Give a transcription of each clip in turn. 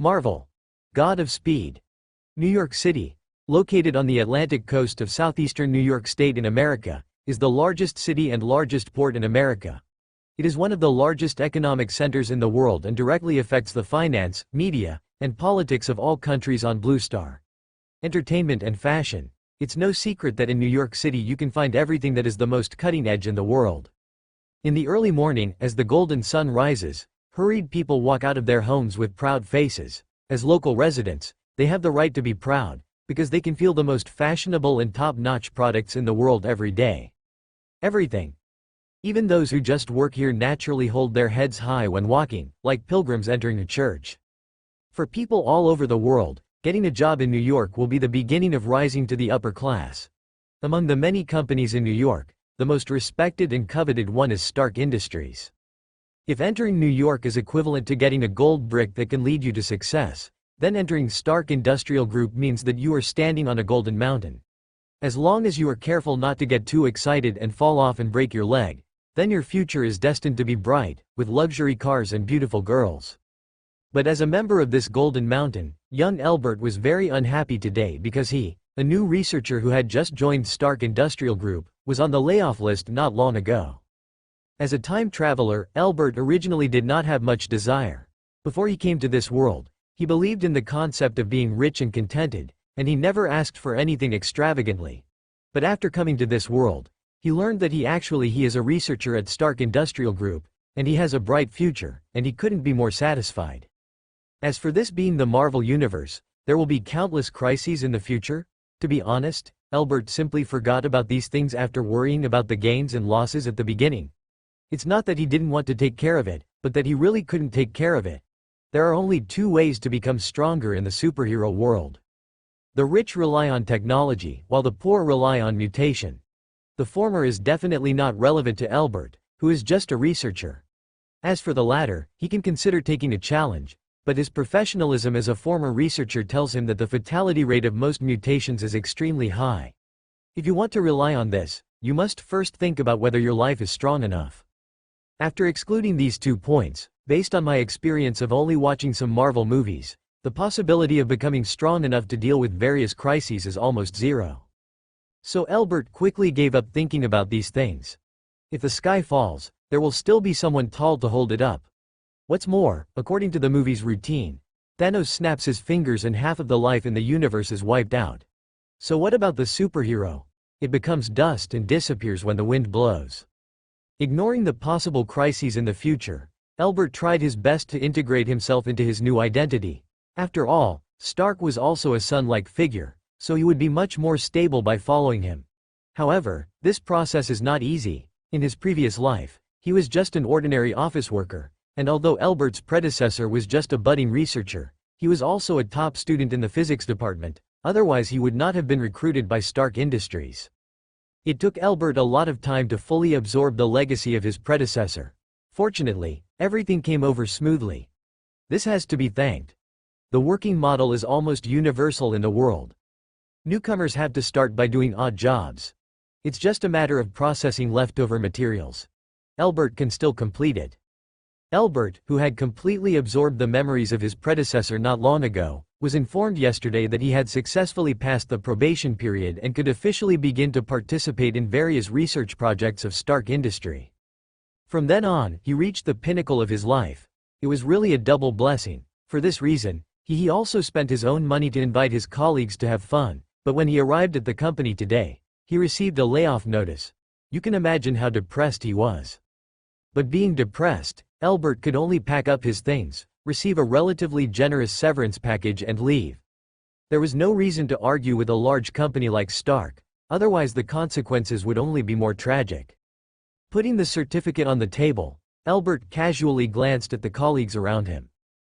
Marvel. God of Speed. New York City, located on the Atlantic coast of southeastern New York State in America, is the largest city and largest port in America. It is one of the largest economic centers in the world and directly affects the finance, media, and politics of all countries on Blue Star. Entertainment and fashion. It's no secret that in New York City you can find everything that is the most cutting edge in the world. In the early morning, as the golden sun rises, hurried people walk out of their homes with proud faces. As local residents, they have the right to be proud, because they can feel the most fashionable and top-notch products in the world every day. Everything. Even those who just work here naturally hold their heads high when walking, like pilgrims entering a church. For people all over the world, getting a job in New York will be the beginning of rising to the upper class. Among the many companies in New York, the most respected and coveted one is Stark Industries. If entering New York is equivalent to getting a gold brick that can lead you to success, then entering Stark Industrial Group means that you are standing on a golden mountain. As long as you are careful not to get too excited and fall off and break your leg, then your future is destined to be bright, with luxury cars and beautiful girls. But as a member of this golden mountain, young Albert was very unhappy today because he, a new researcher who had just joined Stark Industrial Group, was on the layoff list not long ago. As a time traveler, Albert originally did not have much desire. Before he came to this world, he believed in the concept of being rich and contented, and he never asked for anything extravagantly. But after coming to this world, he learned that he is a researcher at Stark Industrial Group, and he has a bright future, and he couldn't be more satisfied. As for this being the Marvel Universe, there will be countless crises in the future. To be honest, Albert simply forgot about these things after worrying about the gains and losses at the beginning. It's not that he didn't want to take care of it, but that he really couldn't take care of it. There are only two ways to become stronger in the superhero world. The rich rely on technology, while the poor rely on mutation. The former is definitely not relevant to Albert, who is just a researcher. As for the latter, he can consider taking a challenge, but his professionalism as a former researcher tells him that the fatality rate of most mutations is extremely high. If you want to rely on this, you must first think about whether your life is strong enough. After excluding these 2 points, based on my experience of only watching some Marvel movies, the possibility of becoming strong enough to deal with various crises is almost zero. So Albert quickly gave up thinking about these things. If the sky falls, there will still be someone tall to hold it up. What's more, according to the movie's routine, Thanos snaps his fingers and half of the life in the universe is wiped out. So what about the superhero? It becomes dust and disappears when the wind blows. Ignoring the possible crises in the future, Albert tried his best to integrate himself into his new identity. After all, Stark was also a sun-like figure, so he would be much more stable by following him. However, this process is not easy. In his previous life, he was just an ordinary office worker. And although Albert's predecessor was just a budding researcher, he was also a top student in the physics department, otherwise he would not have been recruited by Stark Industries. It took Albert a lot of time to fully absorb the legacy of his predecessor. Fortunately, everything came over smoothly. This has to be thanked. The working model is almost universal in the world. Newcomers have to start by doing odd jobs. It's just a matter of processing leftover materials. Albert can still complete it. Albert, who had completely absorbed the memories of his predecessor not long ago, was informed yesterday that he had successfully passed the probation period and could officially begin to participate in various research projects of Stark Industry. From then on, he reached the pinnacle of his life. It was really a double blessing. For this reason, he also spent his own money to invite his colleagues to have fun, but when he arrived at the company today, he received a layoff notice. You can imagine how depressed he was. But being depressed, Albert could only pack up his things, receive a relatively generous severance package and leave. There was no reason to argue with a large company like Stark, otherwise the consequences would only be more tragic. Putting the certificate on the table, Albert casually glanced at the colleagues around him.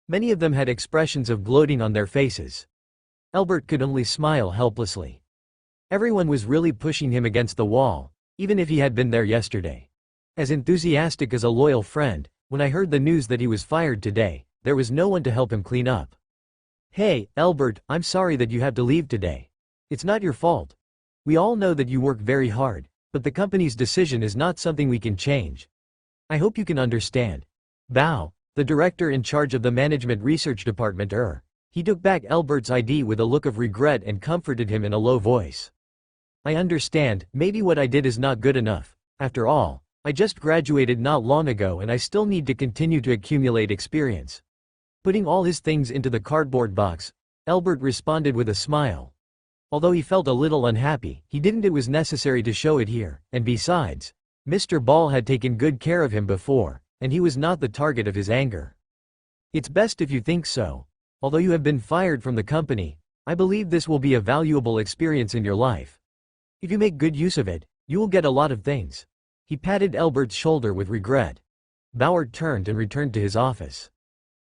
Many of them had expressions of gloating on their faces. Albert could only smile helplessly. Everyone was really pushing him against the wall, even if he had been there yesterday. As enthusiastic as a loyal friend, when I heard the news that he was fired today, there was no one to help him clean up. Hey, Albert, I'm sorry that you have to leave today. It's not your fault. We all know that you work very hard, but the company's decision is not something we can change. I hope you can understand. Bow. the director in charge of the management research department. He took back Albert's ID with a look of regret and comforted him in a low voice. I understand, maybe what I did is not good enough. After all, I just graduated not long ago and I still need to continue to accumulate experience. Putting all his things into the cardboard box, Albert responded with a smile. Although he felt a little unhappy, he didn't. It was necessary to show it here, and besides, Mr. Ball had taken good care of him before, and he was not the target of his anger. It's best if you think so. Although you have been fired from the company, I believe this will be a valuable experience in your life. If you make good use of it, you will get a lot of things. He patted Albert's shoulder with regret. Bauer turned and returned to his office.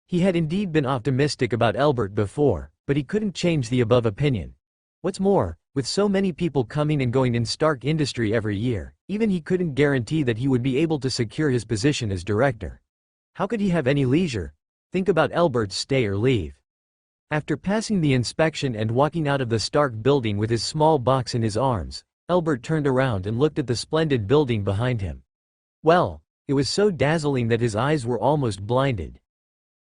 He had indeed been optimistic about Albert before, but he couldn't change the above opinion. What's more, with so many people coming and going in Stark Industry every year, even he couldn't guarantee that he would be able to secure his position as director. How could he have any leisure? Think about Albert's stay or leave. After passing the inspection and walking out of the Stark building with his small box in his arms, Albert turned around and looked at the splendid building behind him. Well, it was so dazzling that his eyes were almost blinded.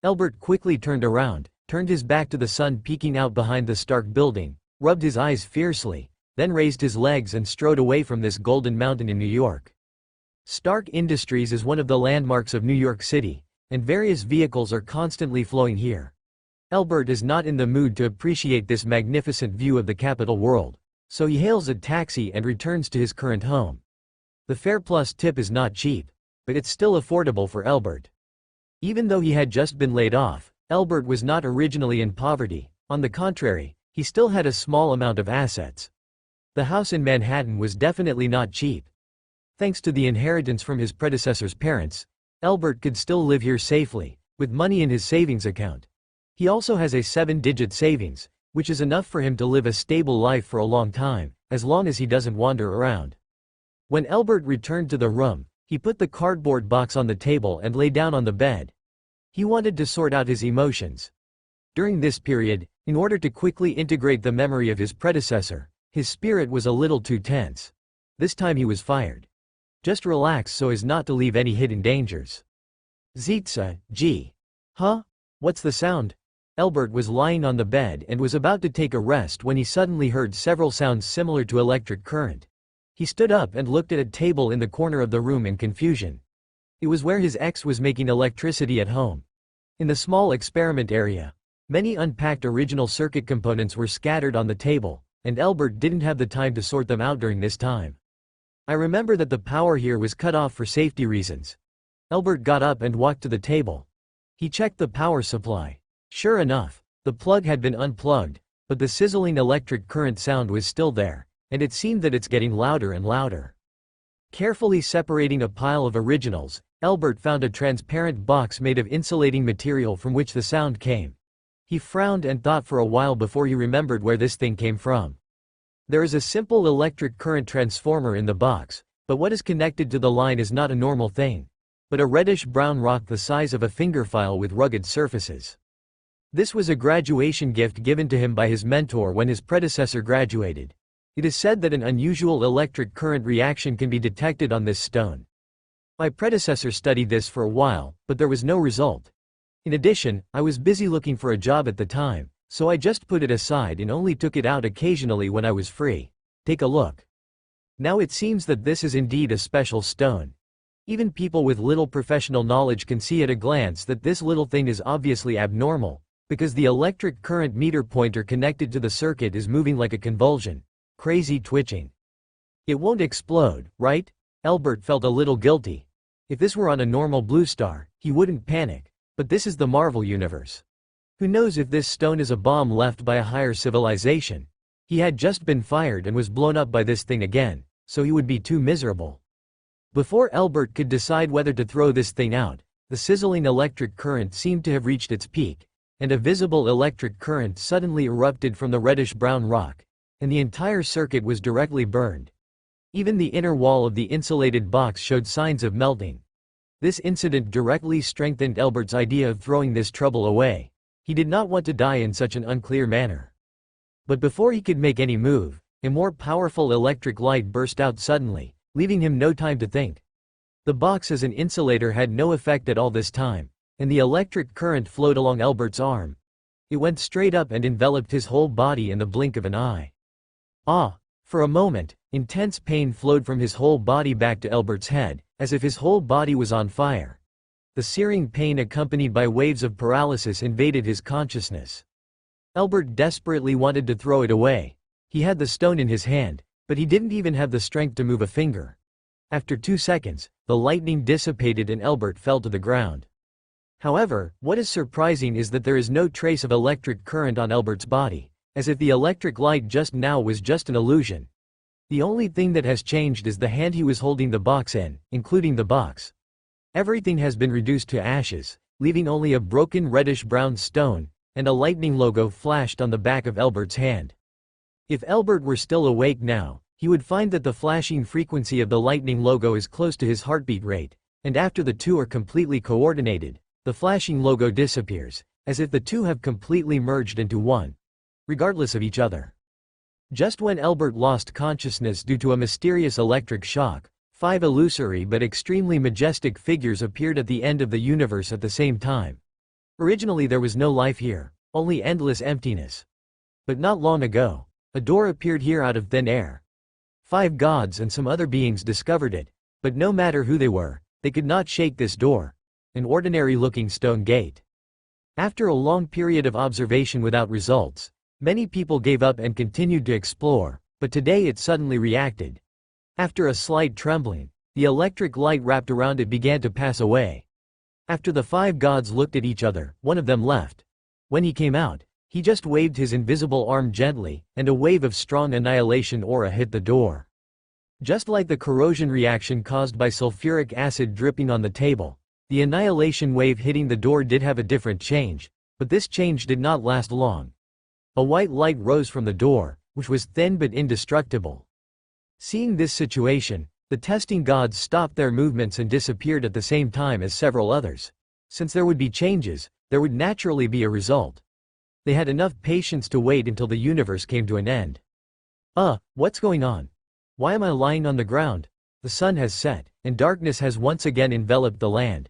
Albert quickly turned around, turned his back to the sun peeking out behind the Stark building, rubbed his eyes fiercely, then raised his legs and strode away from this golden mountain in New York. Stark Industries is one of the landmarks of New York City, and various vehicles are constantly flowing here. Albert is not in the mood to appreciate this magnificent view of the capital world, so he hails a taxi and returns to his current home. The fare plus tip is not cheap, but it's still affordable for Albert. Even though he had just been laid off, Albert was not originally in poverty. On the contrary, he still had a small amount of assets. The house in Manhattan was definitely not cheap. Thanks to the inheritance from his predecessor's parents, Albert could still live here safely, with money in his savings account. He also has a 7-digit savings, which is enough for him to live a stable life for a long time, as long as he doesn't wander around. When Albert returned to the room, he put the cardboard box on the table and lay down on the bed. He wanted to sort out his emotions. During this period, in order to quickly integrate the memory of his predecessor, his spirit was a little too tense. This time he was fired. Just relax so as not to leave any hidden dangers. Zitsa, gee. Huh? What's the sound? Albert was lying on the bed and was about to take a rest when he suddenly heard several sounds similar to electric current. He stood up and looked at a table in the corner of the room in confusion. It was where his ex was making electricity at home. In the small experiment area, many unpacked original circuit components were scattered on the table, and Albert didn't have the time to sort them out during this time. I remember that the power here was cut off for safety reasons. Albert got up and walked to the table. He checked the power supply. Sure enough, the plug had been unplugged, but the sizzling electric current sound was still there, and it seemed that it's getting louder and louder. Carefully separating a pile of originals, Albert found a transparent box made of insulating material from which the sound came. He frowned and thought for a while before he remembered where this thing came from. There is a simple electric current transformer in the box, but what is connected to the line is not a normal thing, but a reddish-brown rock the size of a finger file with rugged surfaces. This was a graduation gift given to him by his mentor when his predecessor graduated. It is said that an unusual electric current reaction can be detected on this stone. My predecessor studied this for a while, but there was no result. In addition, I was busy looking for a job at the time, so I just put it aside and only took it out occasionally when I was free. Take a look. Now it seems that this is indeed a special stone. Even people with little professional knowledge can see at a glance that this little thing is obviously abnormal, because the electric current meter pointer connected to the circuit is moving like a convulsion. Crazy twitching. It won't explode, right? Albert felt a little guilty. If this were on a normal blue star, he wouldn't panic, but this is the Marvel universe. Who knows if this stone is a bomb left by a higher civilization? He had just been fired and was blown up by this thing again, so he would be too miserable. Before Albert could decide whether to throw this thing out, the sizzling electric current seemed to have reached its peak, and a visible electric current suddenly erupted from the reddish-brown rock, and the entire circuit was directly burned. Even the inner wall of the insulated box showed signs of melting. This incident directly strengthened Albert's idea of throwing this trouble away. He did not want to die in such an unclear manner. But before he could make any move, a more powerful electric light burst out suddenly, leaving him no time to think. The box as an insulator had no effect at all this time, and the electric current flowed along Albert's arm. It went straight up and enveloped his whole body in the blink of an eye. Ah! For a moment, intense pain flowed from his whole body back to Albert's head, as if his whole body was on fire. The searing pain accompanied by waves of paralysis invaded his consciousness. Albert desperately wanted to throw it away. He had the stone in his hand, but he didn't even have the strength to move a finger. After 2 seconds, the lightning dissipated and Albert fell to the ground. However, what is surprising is that there is no trace of electric current on Albert's body, as if the electric light just now was just an illusion. The only thing that has changed is the hand he was holding the box in, including the box. Everything has been reduced to ashes, leaving only a broken reddish-brown stone, and a lightning logo flashed on the back of Albert's hand. If Albert were still awake now, he would find that the flashing frequency of the lightning logo is close to his heartbeat rate, and after the two are completely coordinated, the flashing logo disappears, as if the two have completely merged into one, regardless of each other. Just when Albert lost consciousness due to a mysterious electric shock, 5 illusory but extremely majestic figures appeared at the end of the universe at the same time. Originally there was no life here, only endless emptiness. But not long ago, a door appeared here out of thin air. 5 gods and some other beings discovered it, but no matter who they were, they could not shake this door. An ordinary-looking stone gate. After a long period of observation without results, many people gave up and continued to explore, but today it suddenly reacted. After a slight trembling, the electric light wrapped around it began to pass away. After the 5 gods looked at each other, one of them left. When he came out, he just waved his invisible arm gently, and a wave of strong annihilation aura hit the door. Just like the corrosion reaction caused by sulfuric acid dripping on the table, the annihilation wave hitting the door did have a different change, but this change did not last long. A white light rose from the door, which was thin but indestructible. Seeing this situation, the testing gods stopped their movements and disappeared at the same time as several others. Since there would be changes, there would naturally be a result. They had enough patience to wait until the universe came to an end. What's going on? Why am I lying on the ground? The sun has set, and darkness has once again enveloped the land.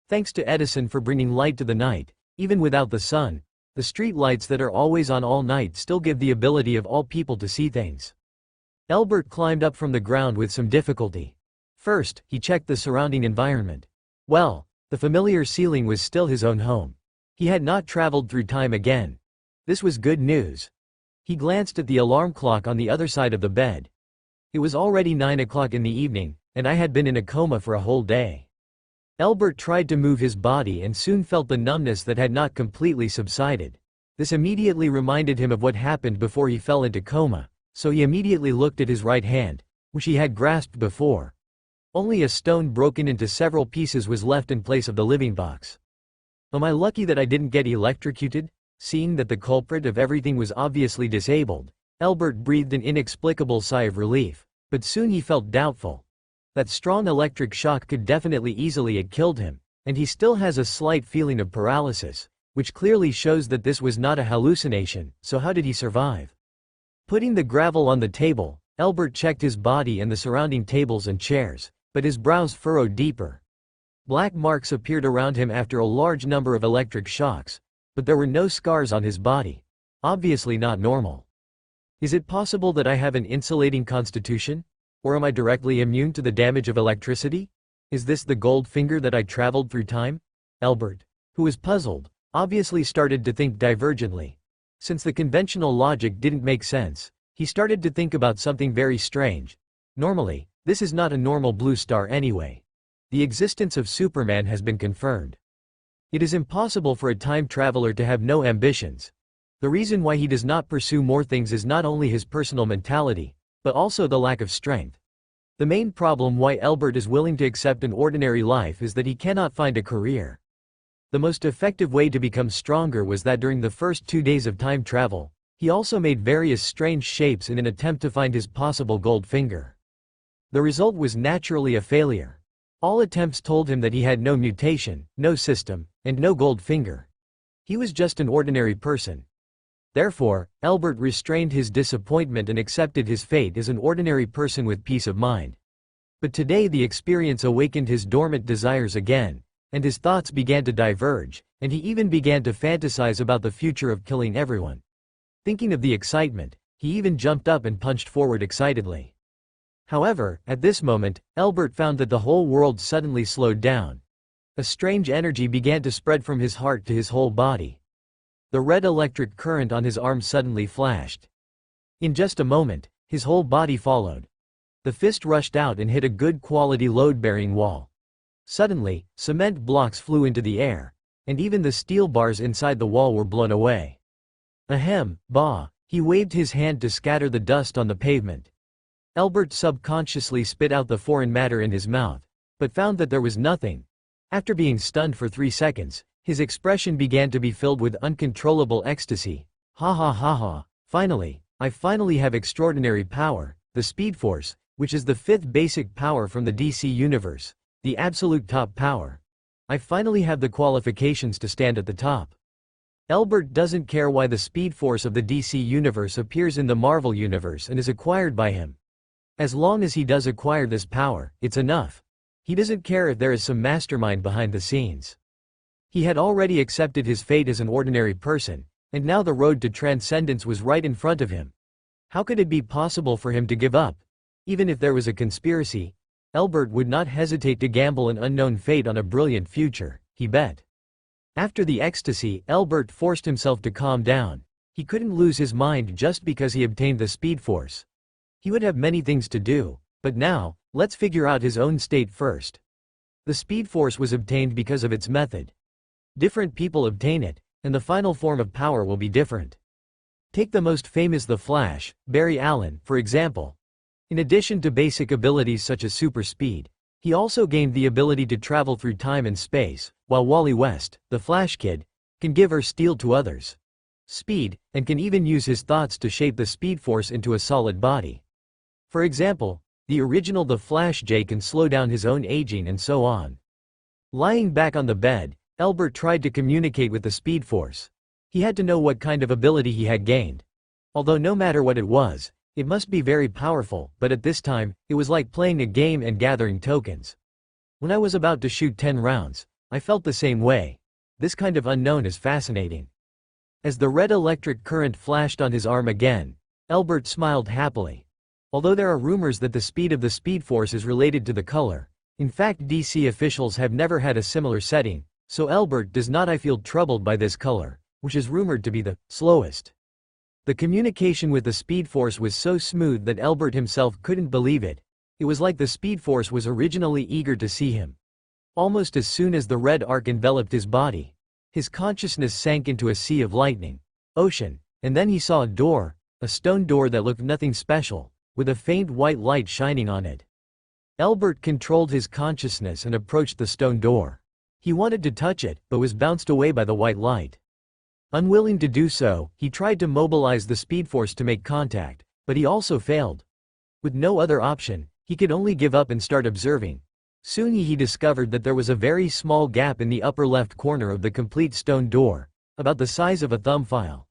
Thanks to Edison for bringing light to the night, even without the sun, the street lights that are always on all night still give the ability of all people to see things. Albert climbed up from the ground with some difficulty. First, he checked the surrounding environment. Well, the familiar ceiling was still his own home. He had not traveled through time again. This was good news. He glanced at the alarm clock on the other side of the bed. It was already 9 o'clock in the evening, and I had been in a coma for a whole day. Albert tried to move his body and soon felt the numbness that had not completely subsided. This immediately reminded him of what happened before he fell into coma, so he immediately looked at his right hand, which he had grasped before. Only a stone broken into several pieces was left in place of the living box. Am I lucky that I didn't get electrocuted? Seeing that the culprit of everything was obviously disabled, Albert breathed an inexplicable sigh of relief, but soon he felt doubtful. That strong electric shock could definitely easily have killed him, and he still has a slight feeling of paralysis, which clearly shows that this was not a hallucination, so how did he survive? Putting the gravel on the table, Albert checked his body and the surrounding tables and chairs, but his brows furrowed deeper. Black marks appeared around him after a large number of electric shocks, but there were no scars on his body. Obviously not normal. Is it possible that I have an insulating constitution? Or am I directly immune to the damage of electricity? Is this the gold finger that I traveled through time? Albert, who was puzzled, obviously started to think divergently. Since the conventional logic didn't make sense, he started to think about something very strange. Normally, this is not a normal blue star anyway. The existence of Superman has been confirmed. It is impossible for a time traveler to have no ambitions. The reason why he does not pursue more things is not only his personal mentality, but also the lack of strength. The main problem why Albert is willing to accept an ordinary life is that he cannot find a career. The most effective way to become stronger was that during the first 2 days of time travel, he also made various strange shapes in an attempt to find his possible gold finger. The result was naturally a failure. All attempts told him that he had no mutation, no system, and no gold finger. He was just an ordinary person. Therefore, Albert restrained his disappointment and accepted his fate as an ordinary person with peace of mind. But today the experience awakened his dormant desires again, and his thoughts began to diverge, and he even began to fantasize about the future of killing everyone. Thinking of the excitement, he even jumped up and punched forward excitedly. However, at this moment, Albert found that the whole world suddenly slowed down. A strange energy began to spread from his heart to his whole body. The red electric current on his arm suddenly flashed. In just a moment, his whole body followed. The fist rushed out and hit a good quality load-bearing wall. Suddenly, cement blocks flew into the air, and even the steel bars inside the wall were blown away. Ahem, bah, he waved his hand to scatter the dust on the pavement. Albert subconsciously spit out the foreign matter in his mouth, but found that there was nothing. After being stunned for 3 seconds, his expression began to be filled with uncontrollable ecstasy. Ha ha ha ha, I finally have extraordinary power, the Speed Force, which is the 5th basic power from the DC universe, the absolute top power. I finally have the qualifications to stand at the top. Albert doesn't care why the Speed Force of the DC universe appears in the Marvel universe and is acquired by him. As long as he does acquire this power, it's enough. He doesn't care if there is some mastermind behind the scenes. He had already accepted his fate as an ordinary person, and now the road to transcendence was right in front of him. How could it be possible for him to give up? Even if there was a conspiracy, Albert would not hesitate to gamble an unknown fate on a brilliant future, he bet. After the ecstasy, Albert forced himself to calm down. He couldn't lose his mind just because he obtained the Speed Force. He would have many things to do, but now, let's figure out his own state first. The Speed Force was obtained because of its method. Different people obtain it, and the final form of power will be different. Take the most famous The Flash, Barry Allen, for example. In addition to basic abilities such as super speed, he also gained the ability to travel through time and space, while Wally West, the Flash Kid, can give or steal to others speed, and can even use his thoughts to shape the Speed Force into a solid body. For example, the original The Flash J can slow down his own aging and so on. Lying back on the bed, Albert tried to communicate with the Speed Force. He had to know what kind of ability he had gained. Although no matter what it was, it must be very powerful, but at this time, it was like playing a game and gathering tokens. When I was about to shoot 10 rounds, I felt the same way. This kind of unknown is fascinating. As the red electric current flashed on his arm again, Albert smiled happily. Although there are rumors that the speed of the Speed Force is related to the color, in fact DC officials have never had a similar setting, so Albert does not feel troubled by this color, which is rumored to be the slowest. The communication with the Speed Force was so smooth that Albert himself couldn't believe it. It was like the Speed Force was originally eager to see him. Almost as soon as the red arc enveloped his body, his consciousness sank into a sea of lightning, ocean, and then he saw a door, a stone door that looked nothing special, with a faint white light shining on it. Albert controlled his consciousness and approached the stone door. He wanted to touch it, but was bounced away by the white light. Unwilling to do so, he tried to mobilize the Speed Force to make contact, but he also failed. With no other option, he could only give up and start observing. Soon he discovered that there was a very small gap in the upper left corner of the complete stone door, about the size of a thumb file.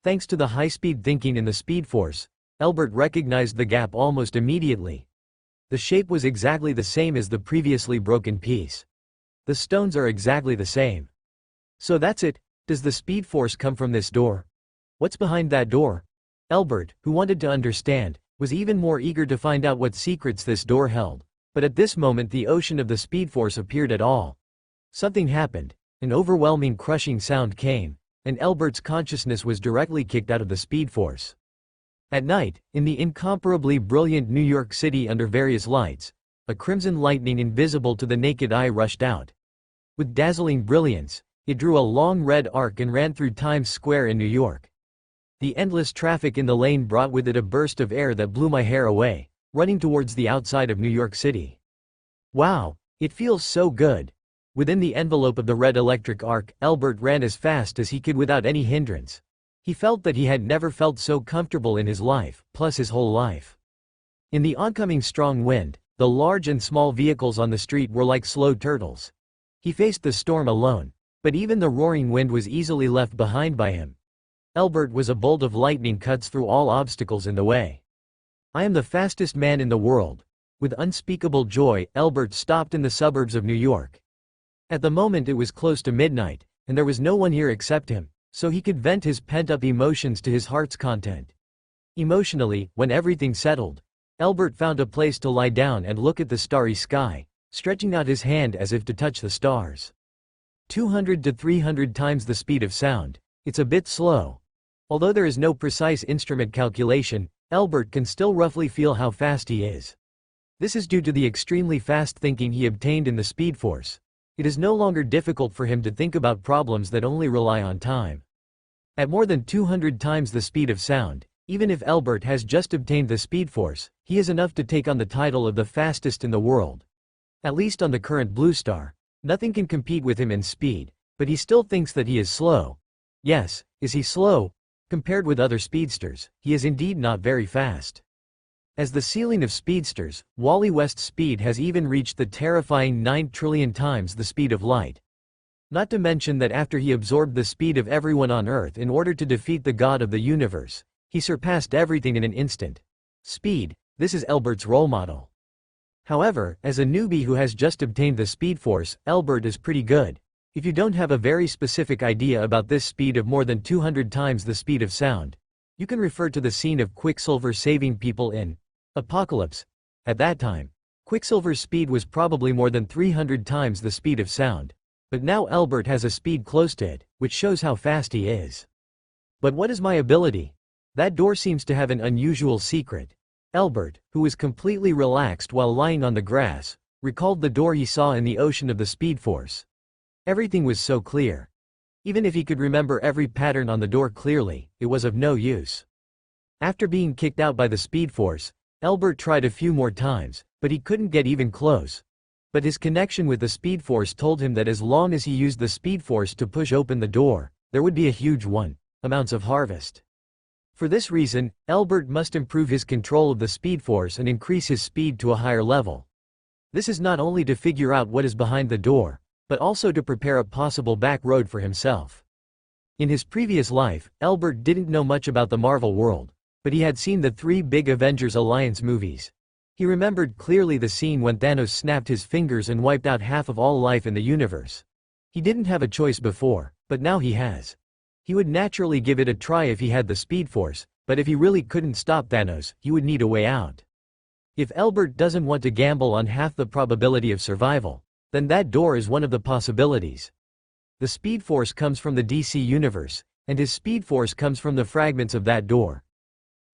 Thanks to the high-speed thinking in the Speed Force, Albert recognized the gap almost immediately. The shape was exactly the same as the previously broken piece. The stones are exactly the same. So that's it. Does the Speed Force come from this door? What's behind that door? Albert, who wanted to understand, was even more eager to find out what secrets this door held. But at this moment the ocean of the Speed Force appeared at all. Something happened. An overwhelming crushing sound came, and Albert's consciousness was directly kicked out of the Speed Force. At night, in the incomparably brilliant New York City under various lights, a crimson lightning invisible to the naked eye rushed out. With dazzling brilliance, it drew a long red arc and ran through Times Square in New York. The endless traffic in the lane brought with it a burst of air that blew my hair away, running towards the outside of New York City. Wow, it feels so good. Within the envelope of the red electric arc, Albert ran as fast as he could without any hindrance. He felt that he had never felt so comfortable in his life, plus his whole life. In the oncoming strong wind, the large and small vehicles on the street were like slow turtles. He faced the storm alone, but even the roaring wind was easily left behind by him. Albert was a bolt of lightning cuts through all obstacles in the way. I am the fastest man in the world. With unspeakable joy, Albert stopped in the suburbs of New York. At the moment it was close to midnight, and there was no one here except him, so he could vent his pent-up emotions to his heart's content. Emotionally, when everything settled, Albert found a place to lie down and look at the starry sky, stretching out his hand as if to touch the stars. 200 to 300 times the speed of sound. It's a bit slow. Although there is no precise instrument calculation, Albert can still roughly feel how fast he is. This is due to the extremely fast thinking he obtained in the Speed Force. It is no longer difficult for him to think about problems that only rely on time. At more than 200 times the speed of sound, even if Albert has just obtained the Speed Force, he is enough to take on the title of the fastest in the world. At least on the current Blue Star. Nothing can compete with him in speed, but he still thinks that he is slow. Yes, is he slow? Compared with other speedsters, he is indeed not very fast. As the ceiling of speedsters, Wally West's speed has even reached the terrifying 9 trillion times the speed of light. Not to mention that after he absorbed the speed of everyone on Earth in order to defeat the god of the universe, he surpassed everything in an instant. Speed, this is Albert's role model. However, as a newbie who has just obtained the Speed Force, Albert is pretty good. If you don't have a very specific idea about this speed of more than 200 times the speed of sound, you can refer to the scene of Quicksilver saving people in Apocalypse. At that time, Quicksilver's speed was probably more than 300 times the speed of sound. But now Albert has a speed close to it, which shows how fast he is. But what is my ability? That door seems to have an unusual secret. Albert, who was completely relaxed while lying on the grass, recalled the door he saw in the ocean of the Speed Force. Everything was so clear. Even if he could remember every pattern on the door clearly, it was of no use. After being kicked out by the Speed Force, Albert tried a few more times, but he couldn't get even close. But his connection with the Speed Force told him that as long as he used the Speed Force to push open the door, there would be a huge amounts of harvest. For this reason, Albert must improve his control of the Speed Force and increase his speed to a higher level. This is not only to figure out what is behind the door, but also to prepare a possible back road for himself. In his previous life, Albert didn't know much about the Marvel world, but he had seen the 3 big Avengers Alliance movies. He remembered clearly the scene when Thanos snapped his fingers and wiped out half of all life in the universe. He didn't have a choice before, but now he has. He would naturally give it a try if he had the Speed Force, but if he really couldn't stop Thanos, he would need a way out. If Albert doesn't want to gamble on half the probability of survival, then that door is one of the possibilities. The Speed Force comes from the DC universe, and his Speed Force comes from the fragments of that door.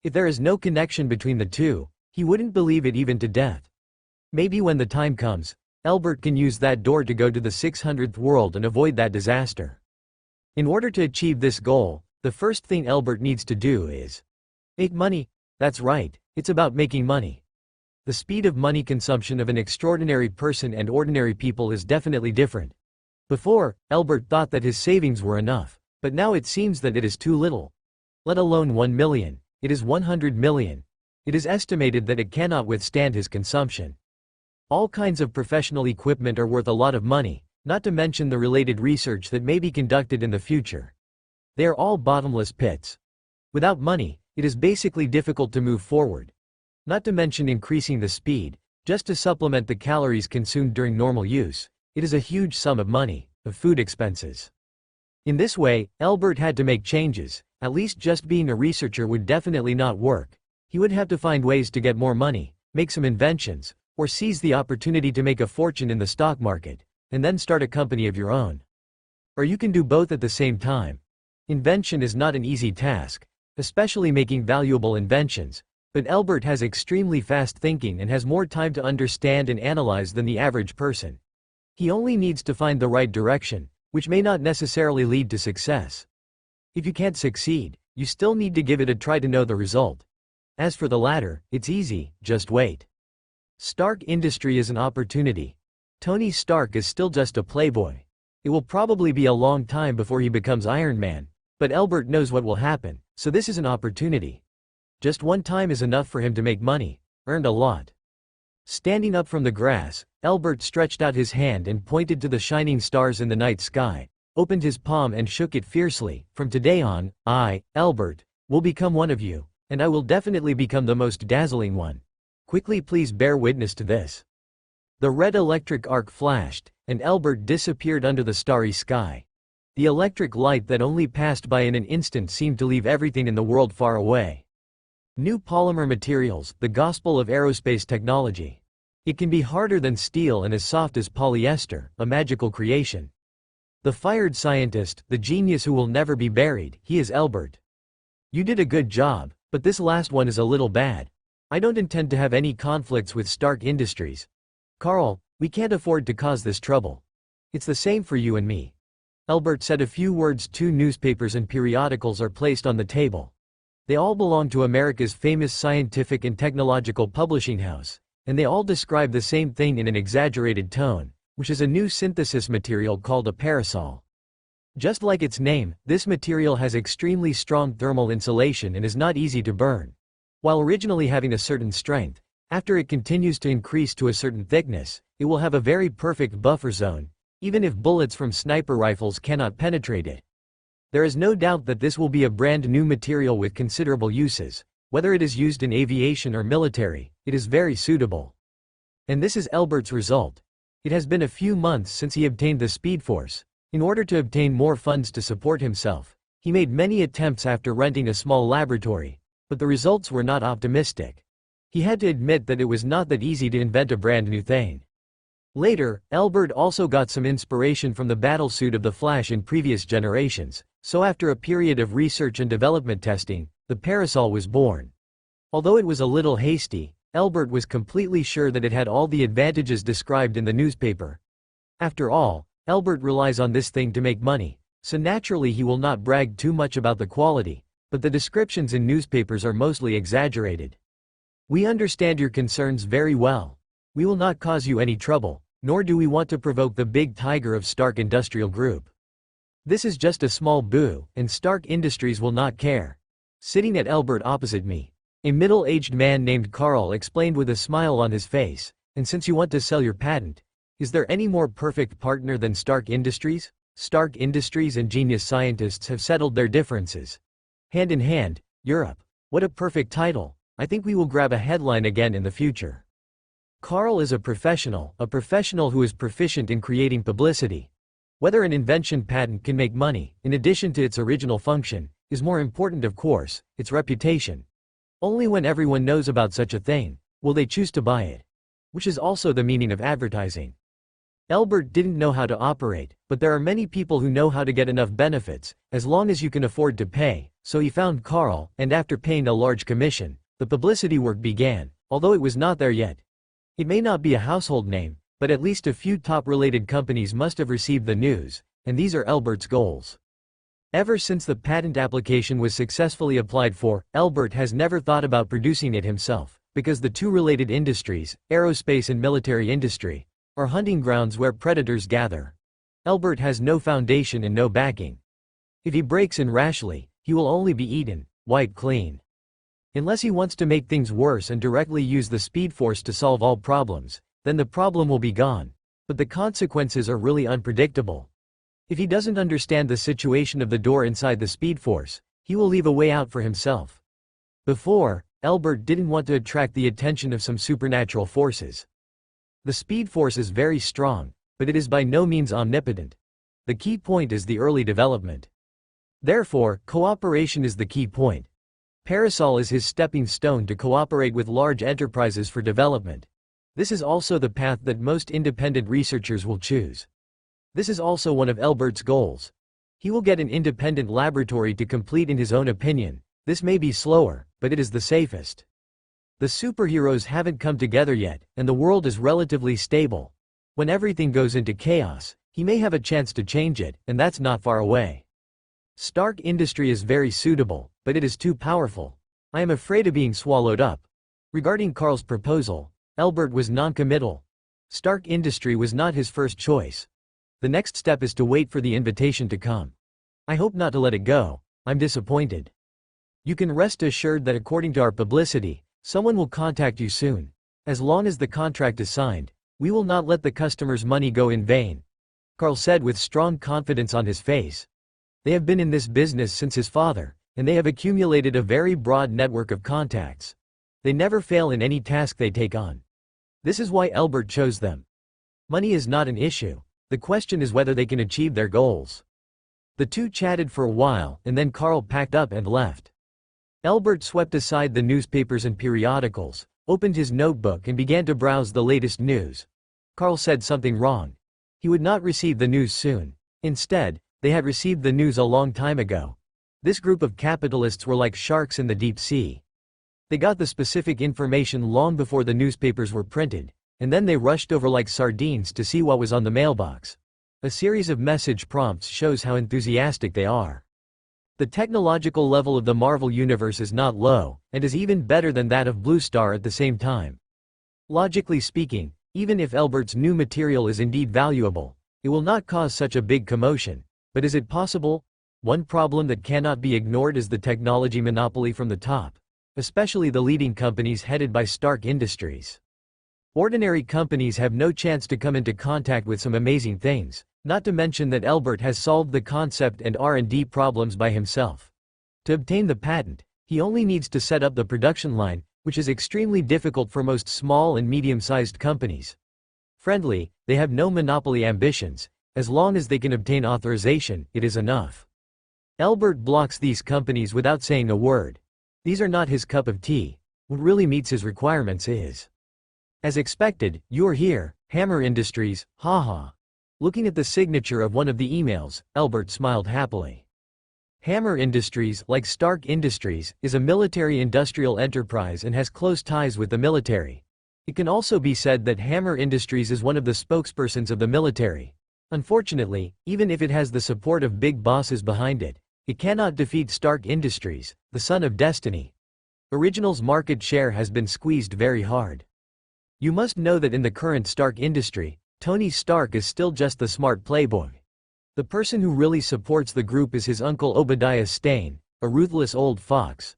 If there is no connection between the two, he wouldn't believe it even to death. Maybe when the time comes, Albert can use that door to go to the 600th world and avoid that disaster. In order to achieve this goal, the first thing Albert needs to do is make money. That's right, it's about making money. The speed of money consumption of an extraordinary person and ordinary people is definitely different. Before, Albert thought that his savings were enough, but now it seems that it is too little. Let alone 1 million, it is 100 million. It is estimated that it cannot withstand his consumption. All kinds of professional equipment are worth a lot of money, not to mention the related research that may be conducted in the future. They are all bottomless pits. Without money, it is basically difficult to move forward. Not to mention increasing the speed, just to supplement the calories consumed during normal use, it is a huge sum of money, of food expenses. In this way, Albert had to make changes. At least just being a researcher would definitely not work. He would have to find ways to get more money, make some inventions, or seize the opportunity to make a fortune in the stock market, and then start a company of your own. Or you can do both at the same time. Invention is not an easy task, especially making valuable inventions, but Albert has extremely fast thinking and has more time to understand and analyze than the average person. He only needs to find the right direction, which may not necessarily lead to success. If you can't succeed, you still need to give it a try to know the result. As for the latter, it's easy, just wait. Stark Industry is an opportunity. Tony Stark is still just a playboy. It will probably be a long time before he becomes Iron Man, but Albert knows what will happen, so this is an opportunity. Just one time is enough for him to make money, earned a lot. Standing up from the grass, Albert stretched out his hand and pointed to the shining stars in the night sky, opened his palm and shook it fiercely. From today on, I, Albert, will become one of you, and I will definitely become the most dazzling one. Quickly please bear witness to this. The red electric arc flashed, and Albert disappeared under the starry sky. The electric light that only passed by in an instant seemed to leave everything in the world far away. New polymer materials, the gospel of aerospace technology. It can be harder than steel and as soft as polyester, a magical creation. The fired scientist, the genius who will never be buried, he is Albert. You did a good job, but this last one is a little bad. I don't intend to have any conflicts with Stark Industries. Carl, we can't afford to cause this trouble. It's the same for you and me. Albert said a few words. 2 newspapers and periodicals are placed on the table. They all belong to America's famous scientific and technological publishing house, and they all describe the same thing in an exaggerated tone, which is a new synthesis material called a parasol. Just like its name, this material has extremely strong thermal insulation and is not easy to burn. While originally having a certain strength, after it continues to increase to a certain thickness, it will have a very perfect buffer zone, even if bullets from sniper rifles cannot penetrate it. There is no doubt that this will be a brand new material with considerable uses. Whether it is used in aviation or military, it is very suitable. And this is Albert's result. It has been a few months since he obtained the Speed Force. In order to obtain more funds to support himself, he made many attempts after renting a small laboratory, but the results were not optimistic. He had to admit that it was not that easy to invent a brand new thing. Later, Albert also got some inspiration from the battlesuit of the Flash in previous generations, so after a period of research and development testing, the parasol was born. Although it was a little hasty, Albert was completely sure that it had all the advantages described in the newspaper. After all, Albert relies on this thing to make money, so naturally he will not brag too much about the quality, but the descriptions in newspapers are mostly exaggerated. We understand your concerns very well. We will not cause you any trouble, nor do we want to provoke the big tiger of Stark Industrial Group. This is just a small boo, and Stark Industries will not care. Sitting at Albert opposite me, a middle-aged man named Carl explained with a smile on his face, and since you want to sell your patent, is there any more perfect partner than Stark Industries? Stark Industries and genius scientists have settled their differences. Hand in hand, Europe. What a perfect title. I think we will grab a headline again in the future. Carl is a professional who is proficient in creating publicity. Whether an invention patent can make money, in addition to its original function, is more important, of course, its reputation. Only when everyone knows about such a thing, will they choose to buy it. Which is also the meaning of advertising. Albert didn't know how to operate, but there are many people who know how to get enough benefits, as long as you can afford to pay, so he found Carl, and after paying a large commission, the publicity work began, although it was not there yet. It may not be a household name, but at least a few top-related companies must have received the news, and these are Albert's goals. Ever since the patent application was successfully applied for, Albert has never thought about producing it himself, because the two related industries, aerospace and military industry, are hunting grounds where predators gather. Albert has no foundation and no backing. If he breaks in rashly, he will only be eaten, wiped clean. Unless he wants to make things worse and directly use the Speed Force to solve all problems, then the problem will be gone. But the consequences are really unpredictable. If he doesn't understand the situation of the door inside the Speed Force, he will leave a way out for himself. Before, Albert didn't want to attract the attention of some supernatural forces. The Speed Force is very strong, but it is by no means omnipotent. The key point is the early development. Therefore, cooperation is the key point. Parasol is his stepping stone to cooperate with large enterprises for development. This is also the path that most independent researchers will choose. This is also one of Albert's goals. He will get an independent laboratory to complete in his own opinion. This may be slower, but it is the safest. The superheroes haven't come together yet, and the world is relatively stable. When everything goes into chaos, he may have a chance to change it, and that's not far away. Stark Industry is very suitable, but it is too powerful. I am afraid of being swallowed up. Regarding Carl's proposal, Albert was non-committal. Stark Industry was not his first choice. The next step is to wait for the invitation to come. I hope not to let it go. I'm disappointed. You can rest assured that according to our publicity, someone will contact you soon. As long as the contract is signed, we will not let the customer's money go in vain. Carl said with strong confidence on his face. They have been in this business since his father, and they have accumulated a very broad network of contacts. They never fail in any task they take on. This is why Albert chose them. Money is not an issue. The question is whether they can achieve their goals. The two chatted for a while, and then Carl packed up and left. Albert swept aside the newspapers and periodicals, opened his notebook and began to browse the latest news. Carl said something wrong. He would not receive the news soon. Instead, they had received the news a long time ago. This group of capitalists were like sharks in the deep sea. They got the specific information long before the newspapers were printed, and then they rushed over like sardines to see what was on the mailbox. A series of message prompts shows how enthusiastic they are. The technological level of the Marvel Universe is not low, and is even better than that of Blue Star at the same time. Logically speaking, even if Albert's new material is indeed valuable, it will not cause such a big commotion. But is it possible? One problem that cannot be ignored is the technology monopoly from the top, especially the leading companies headed by Stark Industries. Ordinary companies have no chance to come into contact with some amazing things, not to mention that Albert has solved the concept and R&D problems by himself. To obtain the patent, he only needs to set up the production line, which is extremely difficult for most small and medium-sized companies. Friendly, they have no monopoly ambitions. As long as they can obtain authorization, it is enough. Albert blocks these companies without saying a word. These are not his cup of tea. What really meets his requirements is. As expected, you're here, Hammer Industries, haha. Looking at the signature of one of the emails, Albert smiled happily. Hammer Industries, like Stark Industries, is a military-industrial enterprise and has close ties with the military. It can also be said that Hammer Industries is one of the spokespersons of the military. Unfortunately, even if it has the support of big bosses behind it, it cannot defeat Stark Industries, the son of destiny. Original's market share has been squeezed very hard. You must know that in the current Stark industry, Tony Stark is still just the smart playboy. The person who really supports the group is his uncle Obadiah Stane, a ruthless old fox.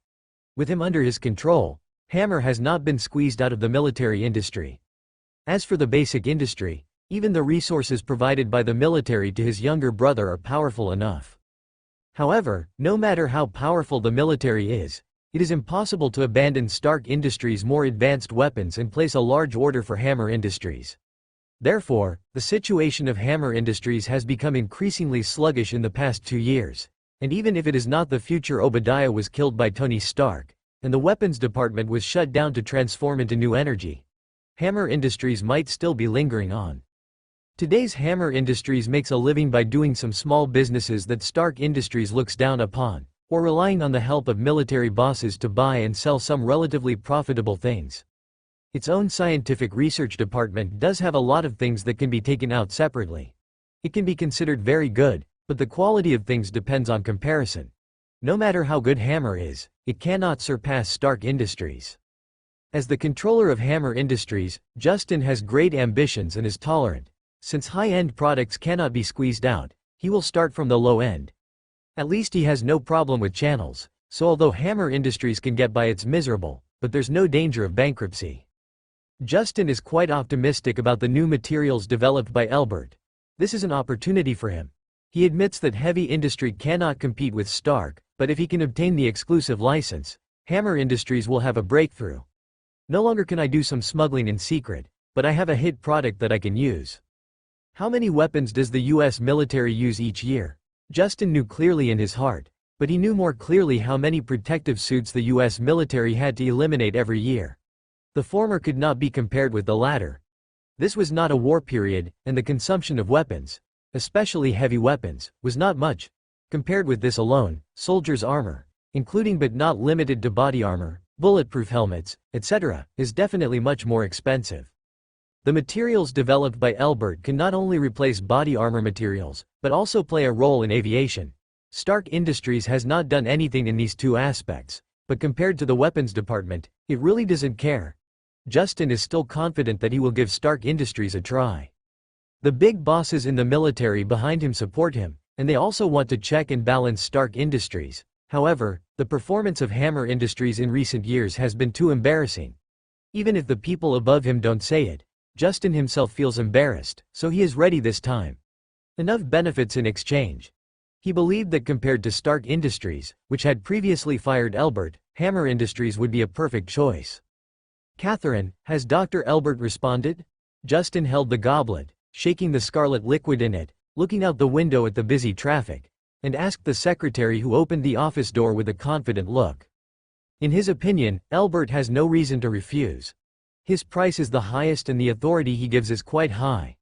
With him under his control, Hammer has not been squeezed out of the military industry. As for the basic industry, even the resources provided by the military to his younger brother are powerful enough. However, no matter how powerful the military is, it is impossible to abandon Stark Industries' more advanced weapons and place a large order for Hammer Industries. Therefore, the situation of Hammer Industries has become increasingly sluggish in the past 2 years, and even if it is not the future Obadiah was killed by Tony Stark, and the weapons department was shut down to transform into new energy, Hammer Industries might still be lingering on. Today's Hammer Industries makes a living by doing some small businesses that Stark Industries looks down upon, or relying on the help of military bosses to buy and sell some relatively profitable things. Its own scientific research department does have a lot of things that can be taken out separately. It can be considered very good, but the quality of things depends on comparison. No matter how good Hammer is, it cannot surpass Stark Industries. As the controller of Hammer Industries, Justin has great ambitions and is tolerant. Since high-end products cannot be squeezed out, he will start from the low end. At least he has no problem with channels, so although Hammer Industries can get by, it's miserable, but there's no danger of bankruptcy. Justin is quite optimistic about the new materials developed by Albert. This is an opportunity for him. He admits that heavy industry cannot compete with Stark, but if he can obtain the exclusive license, Hammer Industries will have a breakthrough. No longer can I do some smuggling in secret, but I have a hit product that I can use. How many weapons does the US military use each year? Justin knew clearly in his heart, but he knew more clearly how many protective suits the US military had to eliminate every year. The former could not be compared with the latter. This was not a war period, and the consumption of weapons, especially heavy weapons, was not much. Compared with this alone, soldiers' armor, including but not limited to body armor, bulletproof helmets, etc., is definitely much more expensive. The materials developed by Albert can not only replace body armor materials, but also play a role in aviation. Stark Industries has not done anything in these two aspects, but compared to the weapons department, it really doesn't care. Justin is still confident that he will give Stark Industries a try. The big bosses in the military behind him support him, and they also want to check and balance Stark Industries. However, the performance of Hammer Industries in recent years has been too embarrassing. Even if the people above him don't say it, Justin himself feels embarrassed, so he is ready this time. Enough benefits in exchange. He believed that compared to Stark Industries, which had previously fired Albert, Hammer Industries would be a perfect choice. Catherine, has Dr. Albert responded? Justin held the goblet, shaking the scarlet liquid in it, looking out the window at the busy traffic, and asked the secretary who opened the office door with a confident look. In his opinion, Elbert has no reason to refuse. His price is the highest and the authority he gives is quite high.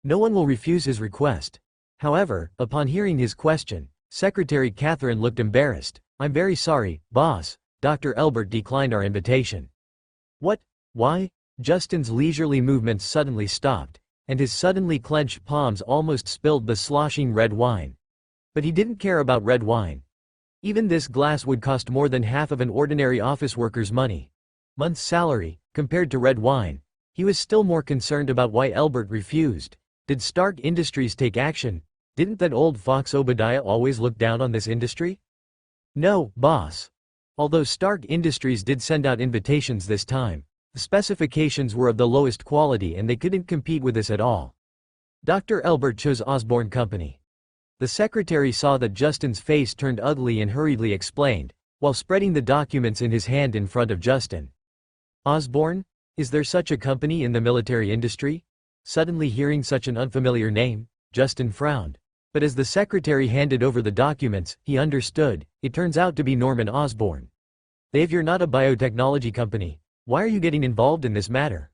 No one will refuse his request. However, upon hearing his question, Secretary Catherine looked embarrassed. "I'm very sorry, boss. Dr. Elbert declined our invitation." "What? Why?" Justin's leisurely movements suddenly stopped, and his suddenly clenched palms almost spilled the sloshing red wine. But he didn't care about red wine. Even this glass would cost more than half of an ordinary office worker's month's salary, compared to red wine. He was still more concerned about why Elbert refused. Did Stark Industries take action? Didn't that old fox Obadiah always look down on this industry? "No, boss." Although Stark Industries did send out invitations this time, the specifications were of the lowest quality and they couldn't compete with us at all. Dr. Elbert chose Osborne Company. The secretary saw that Justin's face turned ugly and hurriedly explained, while spreading the documents in his hand in front of Justin. "Osborne? Is there such a company in the military industry?" Suddenly hearing such an unfamiliar name, Justin frowned. But as the secretary handed over the documents, he understood. It turns out to be Norman Osborne. "If you're not a biotechnology company, why are you getting involved in this matter?"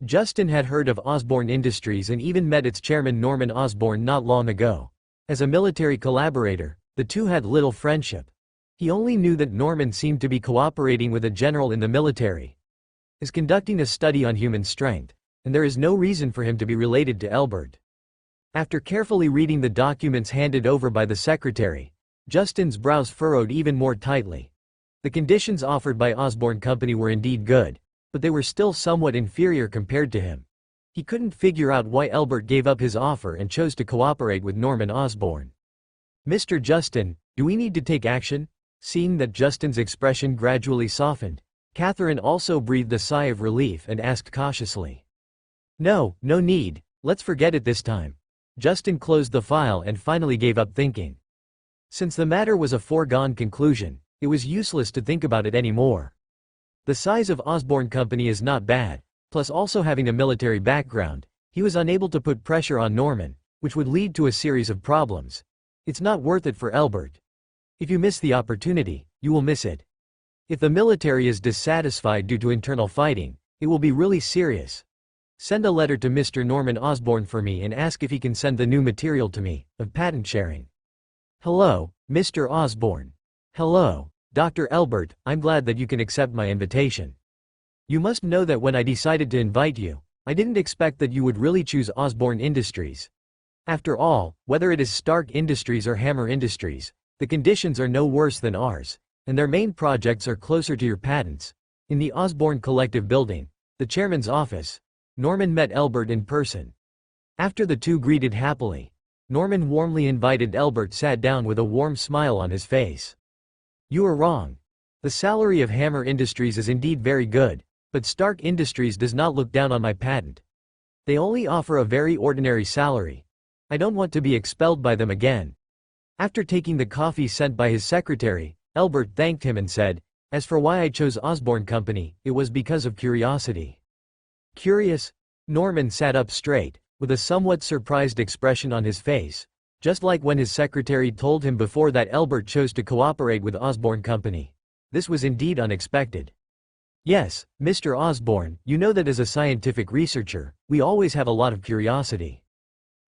Justin had heard of Osborne Industries and even met its chairman Norman Osborne not long ago. As a military collaborator, the two had little friendship. He only knew that Norman seemed to be cooperating with a general in the military, is conducting a study on human strength, and there is no reason for him to be related to Elbert. After carefully reading the documents handed over by the secretary, Justin's brows furrowed even more tightly. The conditions offered by Osborne Company were indeed good, but they were still somewhat inferior compared to him. He couldn't figure out why Elbert gave up his offer and chose to cooperate with Norman Osborne. "Mr. Justin, do we need to take action?" Seeing that Justin's expression gradually softened, Catherine also breathed a sigh of relief and asked cautiously. "No, no need, let's forget it this time." Justin closed the file and finally gave up thinking. Since the matter was a foregone conclusion, it was useless to think about it anymore. The size of Osborne Company is not bad, plus also having a military background, he was unable to put pressure on Norman, which would lead to a series of problems. It's not worth it for Elbert. If you miss the opportunity, you will miss it. If the military is dissatisfied due to internal fighting, it will be really serious. Send a letter to Mr. Norman Osborne for me and ask if he can send the new material to me, of patent sharing. Hello, Mr. Osborne. Hello, Dr. Elbert, I'm glad that you can accept my invitation. You must know that when I decided to invite you, I didn't expect that you would really choose Osborne Industries. After all, whether it is Stark Industries or Hammer Industries, the conditions are no worse than ours, and their main projects are closer to your patents. In the Osborne Collective Building, the chairman's office, Norman met Elbert in person. After the two greeted happily, Norman warmly invited Elbert sat down with a warm smile on his face. "You are wrong. The salary of Hammer Industries is indeed very good, but Stark Industries does not look down on my patent. They only offer a very ordinary salary. I don't want to be expelled by them again." After taking the coffee sent by his secretary, Elbert thanked him and said, "As for why I chose Osborne Company, it was because of curiosity." "Curious?" Norman sat up straight, with a somewhat surprised expression on his face, just like when his secretary told him before that Elbert chose to cooperate with Osborne Company. This was indeed unexpected. "Yes, Mr. Osborne, you know that as a scientific researcher, we always have a lot of curiosity."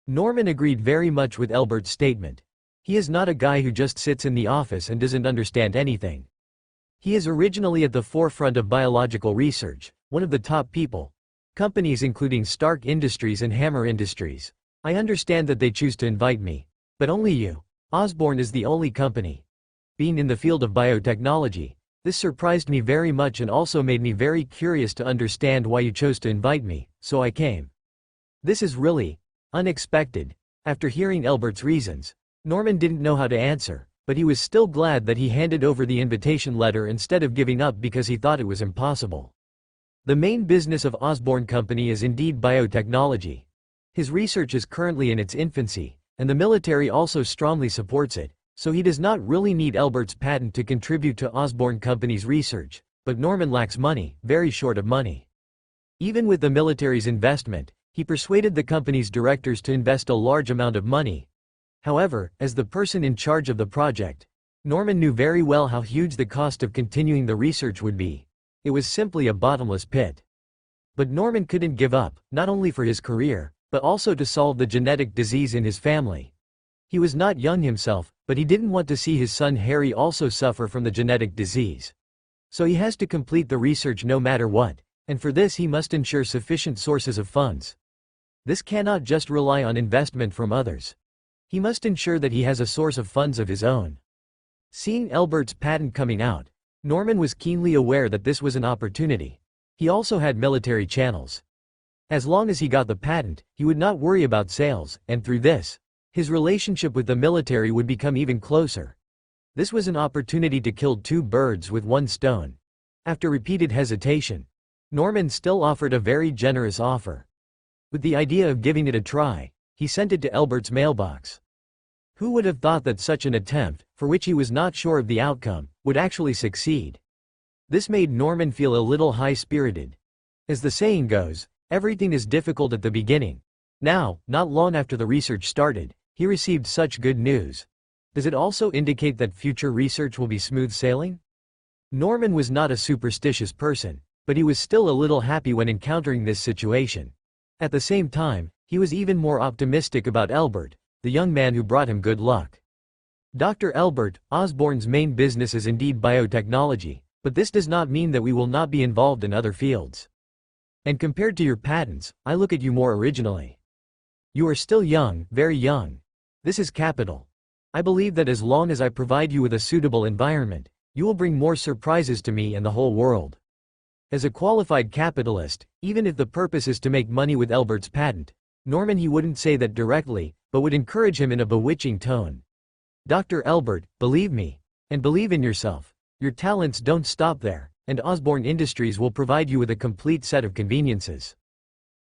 Norman agreed very much with Elbert's statement. He is not a guy who just sits in the office and doesn't understand anything. He is originally at the forefront of biological research, one of the top people. Companies including Stark Industries and Hammer Industries. I understand that they choose to invite me. But only you. Osborne is the only company. Being in the field of biotechnology, this surprised me very much and also made me very curious to understand why you chose to invite me, so I came. This is really unexpected. After hearing Elbert's reasons, Norman didn't know how to answer, but he was still glad that he handed over the invitation letter instead of giving up because he thought it was impossible. The main business of Osborne Company is indeed biotechnology. His research is currently in its infancy, and the military also strongly supports it, so he does not really need Elbert's patent to contribute to Osborne Company's research, but Norman lacks money, very short of money. Even with the military's investment, He persuaded the company's directors to invest a large amount of money. However, as the person in charge of the project, Norman knew very well how huge the cost of continuing the research would be. It was simply a bottomless pit. But Norman couldn't give up, not only for his career, but also to solve the genetic disease in his family. He was not young himself, but he didn't want to see his son Harry also suffer from the genetic disease. So he has to complete the research no matter what, and for this he must ensure sufficient sources of funds. This cannot just rely on investment from others. He must ensure that he has a source of funds of his own. Seeing Elbert's patent coming out, Norman was keenly aware that this was an opportunity. He also had military channels. As long as he got the patent, he would not worry about sales, and through this, his relationship with the military would become even closer. This was an opportunity to kill two birds with one stone. After repeated hesitation, Norman still offered a very generous offer. With the idea of giving it a try, he sent it to Elbert's mailbox. Who would have thought that such an attempt, for which he was not sure of the outcome, would actually succeed? This made Norman feel a little high-spirited. As the saying goes, everything is difficult at the beginning. Now, not long after the research started, he received such good news. Does it also indicate that future research will be smooth sailing? Norman was not a superstitious person, but he was still a little happy when encountering this situation. At the same time, he was even more optimistic about Elbert, the young man who brought him good luck. Dr. Elbert, Osborne's main business is indeed biotechnology, but this does not mean that we will not be involved in other fields. And compared to your patents, I look at you more originally. You are still young, very young. This is capital. I believe that as long as I provide you with a suitable environment, you will bring more surprises to me and the whole world. As a qualified capitalist, even if the purpose is to make money with Elbert's patent, Norman he wouldn't say that directly, but would encourage him in a bewitching tone. Dr. Elbert, believe me. And believe in yourself. Your talents don't stop there, and Osborne Industries will provide you with a complete set of conveniences.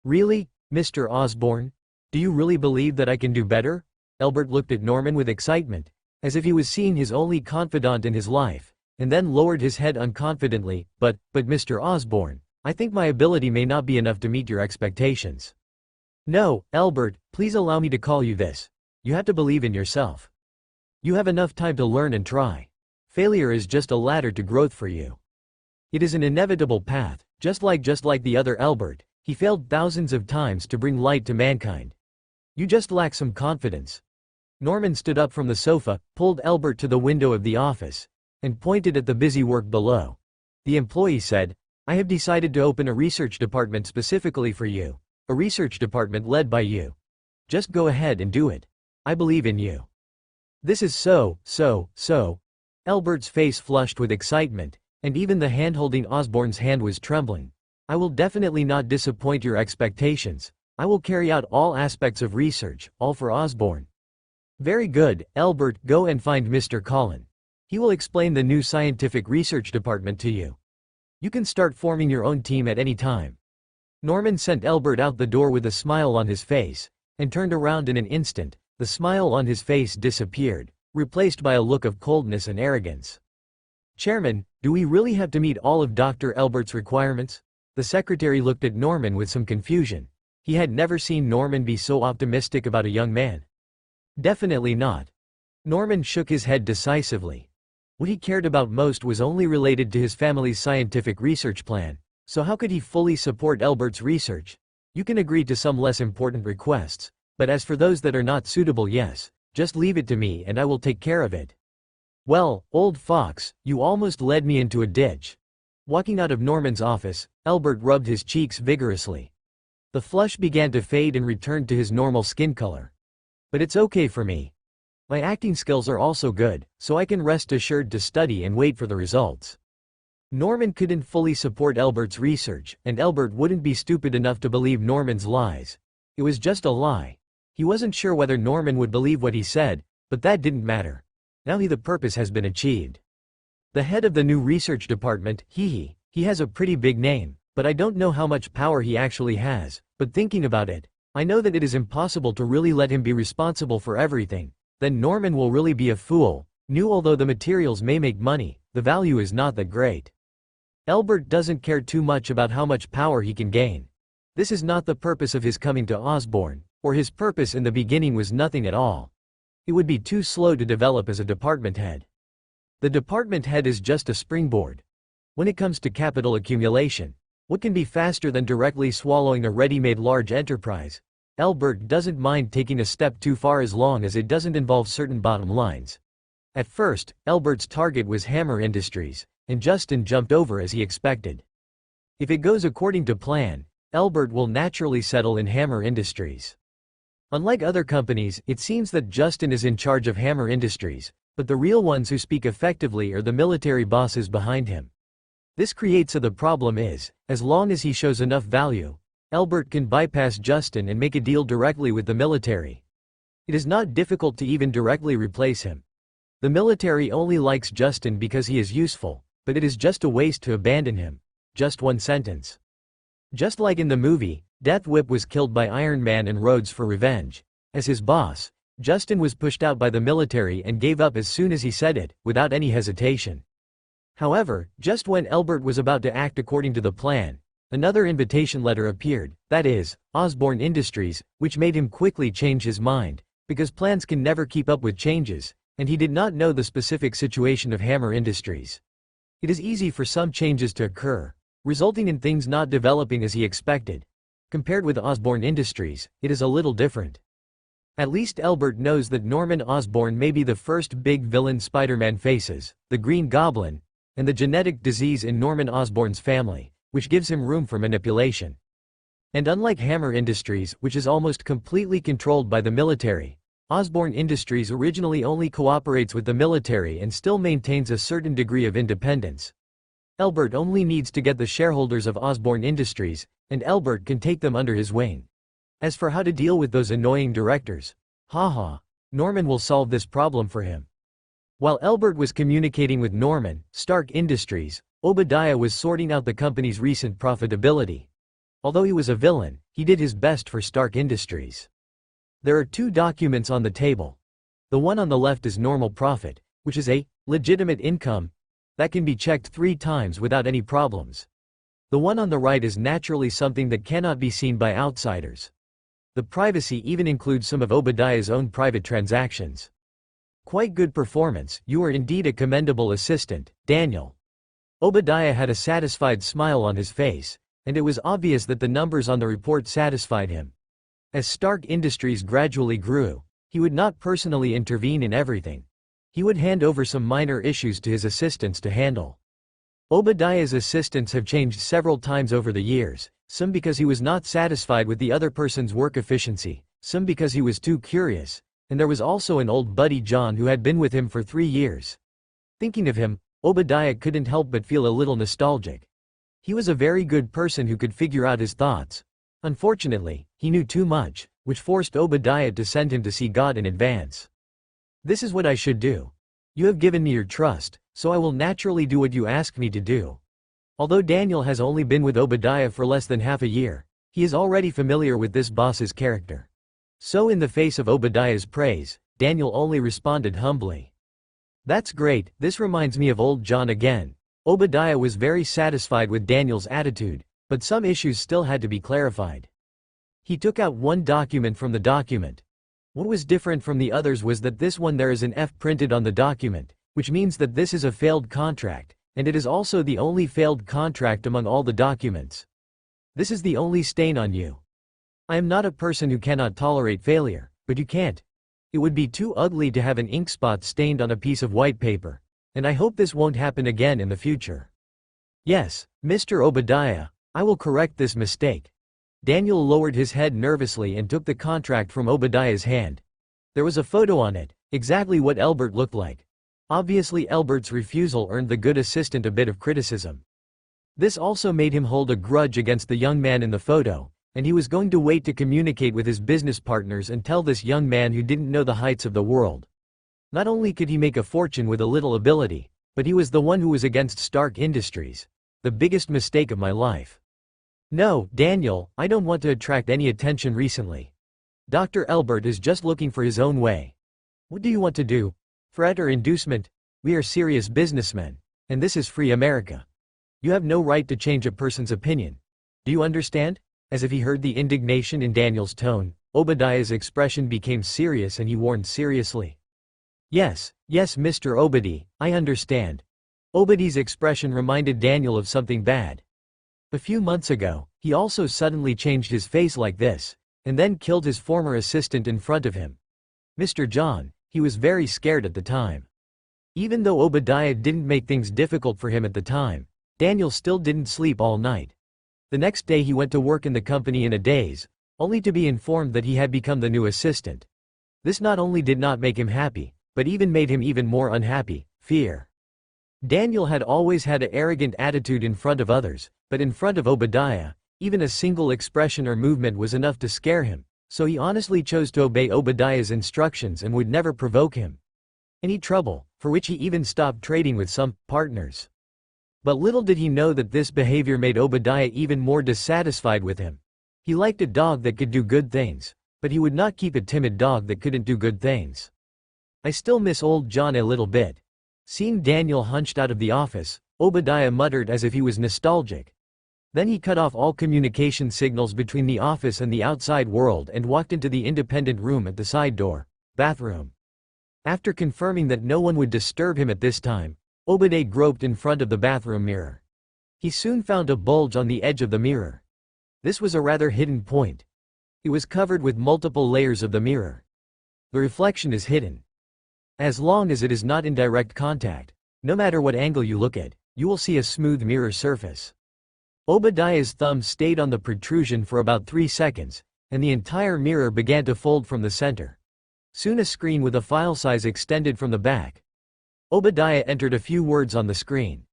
Really, Mr. Osborne? Do you really believe that I can do better? Elbert looked at Norman with excitement, as if he was seeing his only confidant in his life, and then lowered his head unconfidently. But Mr. Osborne, I think my ability may not be enough to meet your expectations. No, Elbert, please allow me to call you this. You have to believe in yourself. You have enough time to learn and try. Failure is just a ladder to growth for you. It is an inevitable path, just like the other Elbert. He failed thousands of times to bring light to mankind. You just lack some confidence. Norman stood up from the sofa, pulled Elbert to the window of the office, and pointed at the busy work below. The employee said, I have decided to open a research department specifically for you. A research department led by you. Just go ahead and do it. I believe in you. This is so. Elbert's face flushed with excitement, and even the hand holding Osborne's hand was trembling. I will definitely not disappoint your expectations. I will carry out all aspects of research, all for Osborne. Very good, Elbert, go and find Mr. Collin. He will explain the new scientific research department to you. You can start forming your own team at any time. Norman sent Elbert out the door with a smile on his face, and turned around in an instant. The smile on his face disappeared, replaced by a look of coldness and arrogance. Chairman, do we really have to meet all of Dr. Elbert's requirements? The secretary looked at Norman with some confusion. He had never seen Norman be so optimistic about a young man. Definitely not. Norman shook his head decisively. What he cared about most was only related to his family's scientific research plan, so how could he fully support Elbert's research? You can agree to some less important requests, but as for those that are not suitable, yes, just leave it to me and I will take care of it. Well, old fox, you almost led me into a ditch. Walking out of Norman's office, Elbert rubbed his cheeks vigorously. The flush began to fade and returned to his normal skin color. But it's okay for me. My acting skills are also good, so I can rest assured to study and wait for the results. Norman couldn't fully support Elbert's research, and Elbert wouldn't be stupid enough to believe Norman's lies. It was just a lie. He wasn't sure whether Norman would believe what he said, but that didn't matter. Now the purpose has been achieved. The head of the new research department, he has a pretty big name, but I don't know how much power he actually has. But thinking about it, I know that it is impossible to really let him be responsible for everything. Then Norman will really be a fool. Although the materials may make money, the value is not that great. Elbert doesn't care too much about how much power he can gain. This is not the purpose of his coming to Osborne, or his purpose in the beginning was nothing at all. It would be too slow to develop as a department head. The department head is just a springboard. When it comes to capital accumulation, what can be faster than directly swallowing a ready-made large enterprise? Albert doesn't mind taking a step too far as long as it doesn't involve certain bottom lines. At first, Albert's target was Hammer Industries, and Justin jumped over as he expected. If it goes according to plan, Albert will naturally settle in Hammer Industries. Unlike other companies, it seems that Justin is in charge of Hammer Industries, but the real ones who speak effectively are the military bosses behind him. This creates the problem is, as long as he shows enough value, Albert can bypass Justin and make a deal directly with the military. It is not difficult to even directly replace him. The military only likes Justin because he is useful, but it is just a waste to abandon him. Just one sentence. Just like in the movie, Death Whip was killed by Iron Man and Rhodes for revenge. As his boss, Justin was pushed out by the military and gave up as soon as he said it, without any hesitation. However, just when Albert was about to act according to the plan, another invitation letter appeared, that is, Osborne Industries, which made him quickly change his mind, because plans can never keep up with changes, and he did not know the specific situation of Hammer Industries. It is easy for some changes to occur, resulting in things not developing as he expected. Compared with Osborne Industries, it is a little different. At least Albert knows that Norman Osborn may be the first big villain Spider-Man faces, the Green Goblin, and the genetic disease in Norman Osborn's family, which gives him room for manipulation. And unlike Hammer Industries, which is almost completely controlled by the military, Osborne Industries originally only cooperates with the military and still maintains a certain degree of independence. Albert only needs to get the shareholders of Osborne Industries, and Albert can take them under his wing. As for how to deal with those annoying directors, haha, Norman will solve this problem for him. While Albert was communicating with Norman, Stark Industries, Obadiah was sorting out the company's recent profitability. Although he was a villain, he did his best for Stark Industries. There are two documents on the table. The one on the left is normal profit, which is a legitimate income that can be checked 3 times without any problems. The one on the right is naturally something that cannot be seen by outsiders. The privacy even includes some of Obadiah's own private transactions. Quite good performance, you are indeed a commendable assistant, Daniel. Obadiah had a satisfied smile on his face, and it was obvious that the numbers on the report satisfied him. As Stark Industries gradually grew, he would not personally intervene in everything. He would hand over some minor issues to his assistants to handle. Obadiah's assistants have changed several times over the years, some because he was not satisfied with the other person's work efficiency, some because he was too curious, and there was also an old buddy John who had been with him for 3 years. Thinking of him, Obadiah couldn't help but feel a little nostalgic. He was a very good person who could figure out his thoughts. Unfortunately, he knew too much, which forced Obadiah to send him to see God in advance. This is what I should do. You have given me your trust, so I will naturally do what you ask me to do. Although Daniel has only been with Obadiah for less than half a year, he is already familiar with this boss's character. So in the face of Obadiah's praise, Daniel only responded humbly. That's great, this reminds me of old John again. Obadiah was very satisfied with Daniel's attitude, but some issues still had to be clarified. He took out one document from the document. What was different from the others was that this one there is an F printed on the document, which means that this is a failed contract, and it is also the only failed contract among all the documents. This is the only stain on you. I am not a person who cannot tolerate failure, but you can't. It would be too ugly to have an ink spot stained on a piece of white paper, and I hope this won't happen again in the future. Yes, Mr. Obadiah, I will correct this mistake. Daniel lowered his head nervously and took the contract from Obadiah's hand. There was a photo on it, exactly what Albert looked like. Obviously Albert's refusal earned the good assistant a bit of criticism. This also made him hold a grudge against the young man in the photo, and he was going to wait to communicate with his business partners and tell this young man who didn't know the heights of the world. Not only could he make a fortune with a little ability, but he was the one who was against Stark Industries. The biggest mistake of my life. No, Daniel, I don't want to attract any attention recently. Dr. Albert is just looking for his own way. What do you want to do? Threat or inducement? We are serious businessmen, and this is free America. You have no right to change a person's opinion. Do you understand? As if he heard the indignation in Daniel's tone, Obadiah's expression became serious and he warned seriously. Yes, Mr. Obadi, I understand. Obadi's expression reminded Daniel of something bad. A few months ago, he also suddenly changed his face like this, and then killed his former assistant in front of him. Mr. John, he was very scared at the time. Even though Obadiah didn't make things difficult for him at the time, Daniel still didn't sleep all night. The next day he went to work in the company in a daze, only to be informed that he had become the new assistant. This not only did not make him happy, but even made him even more unhappy, fear. Daniel had always had an arrogant attitude in front of others, but in front of Obadiah, even a single expression or movement was enough to scare him, so he honestly chose to obey Obadiah's instructions and would never provoke him. Any trouble, for which he even stopped trading with some partners. But little did he know that this behavior made Obadiah even more dissatisfied with him. He liked a dog that could do good things, but he would not keep a timid dog that couldn't do good things. I still miss old John a little bit. Seeing Daniel hunched out of the office, Obadiah muttered as if he was nostalgic. Then he cut off all communication signals between the office and the outside world and walked into the independent room at the side door, bathroom. After confirming that no one would disturb him at this time, Obadiah groped in front of the bathroom mirror. He soon found a bulge on the edge of the mirror. This was a rather hidden point. It was covered with multiple layers of the mirror. The reflection is hidden. As long as it is not in direct contact, no matter what angle you look at, you will see a smooth mirror surface. Obadiah's thumb stayed on the protrusion for about 3 seconds, and the entire mirror began to fold from the center. Soon a screen with a file size extended from the back. Obadiah entered a few words on the screen.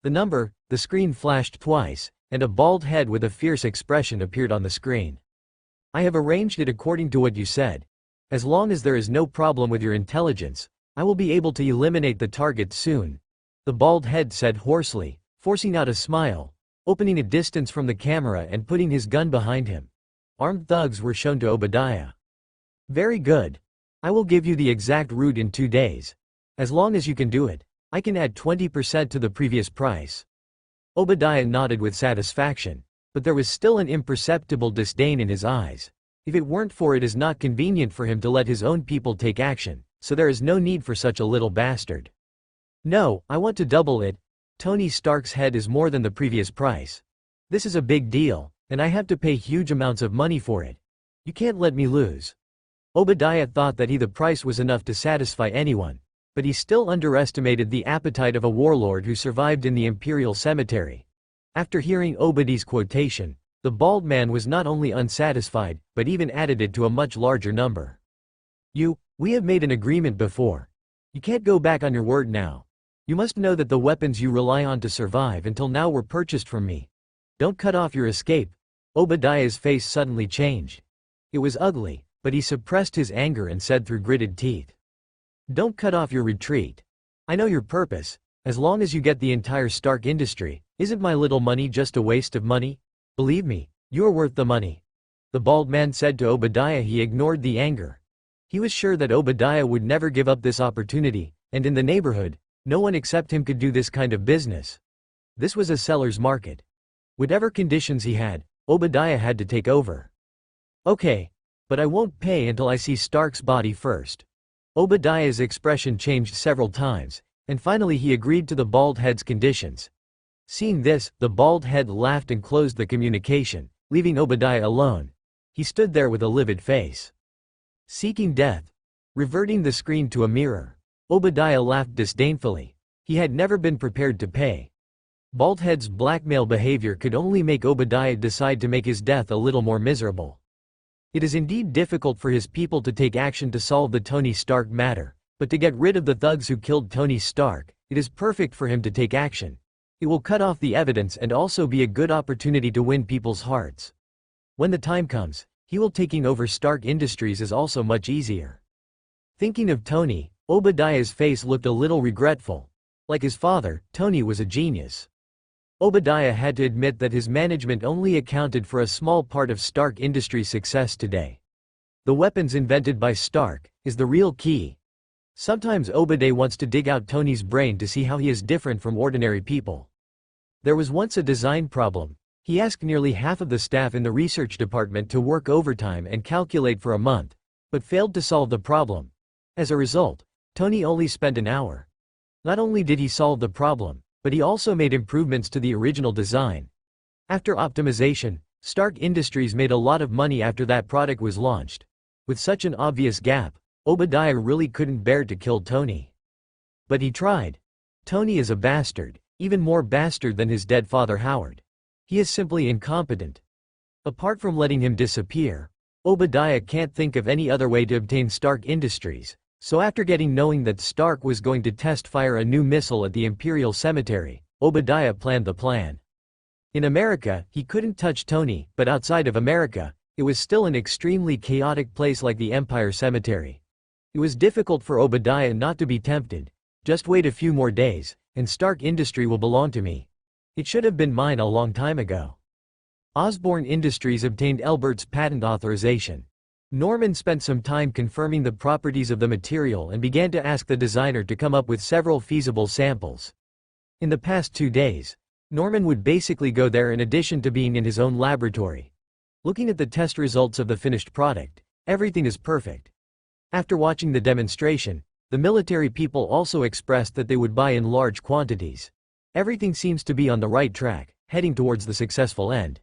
The screen flashed twice, and a bald head with a fierce expression appeared on the screen. I have arranged it according to what you said. As long as there is no problem with your intelligence, I will be able to eliminate the target soon, the bald head said hoarsely, forcing out a smile, opening a distance from the camera and putting his gun behind him. Armed thugs were shown to Obadiah. Very good. I will give you the exact route in 2 days. As long as you can do it, I can add 20% to the previous price. Obadiah nodded with satisfaction, but there was still an imperceptible disdain in his eyes. If it weren't for it is not convenient for him to let his own people take action, so there is no need for such a little bastard. No, I want to double it. Tony Stark's head is more than the previous price. This is a big deal, and I have to pay huge amounts of money for it. You can't let me lose. Obadiah thought that the price was enough to satisfy anyone, but he still underestimated the appetite of a warlord who survived in the Imperial Cemetery. After hearing Obadiah's quotation, the bald man was not only unsatisfied, but even added it to a much larger number. We have made an agreement before. You can't go back on your word now. You must know that the weapons you rely on to survive until now were purchased from me. Don't cut off your escape. Obadiah's face suddenly changed. It was ugly, but he suppressed his anger and said through gritted teeth. Don't cut off your retreat. I know your purpose. As long as you get the entire Stark industry, isn't my little money just a waste of money? Believe me, you're worth the money. The bald man said to Obadiah. He ignored the anger. He was sure that Obadiah would never give up this opportunity, and in the neighborhood, no one except him could do this kind of business. This was a seller's market. Whatever conditions he had, Obadiah had to take over. Okay, but I won't pay until I see Stark's body first. Obadiah's expression changed several times, and finally he agreed to the bald head's conditions. Seeing this, the bald head laughed and closed the communication, leaving Obadiah alone. He stood there with a livid face. Seeking death. Reverting the screen to a mirror. Obadiah laughed disdainfully. He had never been prepared to pay. Baldhead's blackmail behavior could only make Obadiah decide to make his death a little more miserable. It is indeed difficult for his people to take action to solve the Tony Stark matter, but to get rid of the thugs who killed Tony Stark, it is perfect for him to take action. It will cut off the evidence and also be a good opportunity to win people's hearts. When the time comes, taking over Stark Industries is also much easier. Thinking of Tony, Obadiah's face looked a little regretful. Like his father, Tony was a genius. Obadiah had to admit that his management only accounted for a small part of Stark Industries' success today. The weapons invented by Stark is the real key. Sometimes Obadiah wants to dig out Tony's brain to see how he is different from ordinary people. There was once a design problem. He asked nearly half of the staff in the research department to work overtime and calculate for a month, but failed to solve the problem. As a result, Tony only spent an hour. Not only did he solve the problem, but he also made improvements to the original design. After optimization, Stark Industries made a lot of money after that product was launched. With such an obvious gap, Obadiah really couldn't bear to kill Tony. But he tried. Tony is a bastard, even more bastard than his dead father Howard. He is simply incompetent. Apart from letting him disappear, Obadiah can't think of any other way to obtain Stark Industries, so after knowing that Stark was going to test-fire a new missile at the Imperial Cemetery, Obadiah planned the plan. In America, he couldn't touch Tony, but outside of America, it was still an extremely chaotic place like the Empire Cemetery. It was difficult for Obadiah not to be tempted. Just wait a few more days, and Stark Industry will belong to me. It should have been mine a long time ago. Osborne Industries obtained Elbert's patent authorization. Norman spent some time confirming the properties of the material and began to ask the designer to come up with several feasible samples. In the past 2 days, Norman would basically go there in addition to being in his own laboratory. Looking at the test results of the finished product, everything is perfect. After watching the demonstration, the military people also expressed that they would buy in large quantities. Everything seems to be on the right track, heading towards the successful end.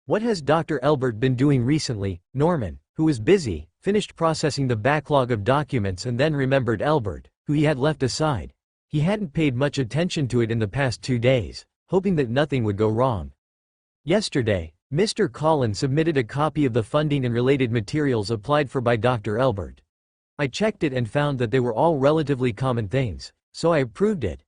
What has Dr. Elbert been doing recently? Norman, who was busy, finished processing the backlog of documents and then remembered Elbert, who he had left aside. He hadn't paid much attention to it in the past 2 days, hoping that nothing would go wrong. Yesterday, Mr. Collins submitted a copy of the funding and related materials applied for by Dr. Elbert. I checked it and found that they were all relatively common things, so I approved it.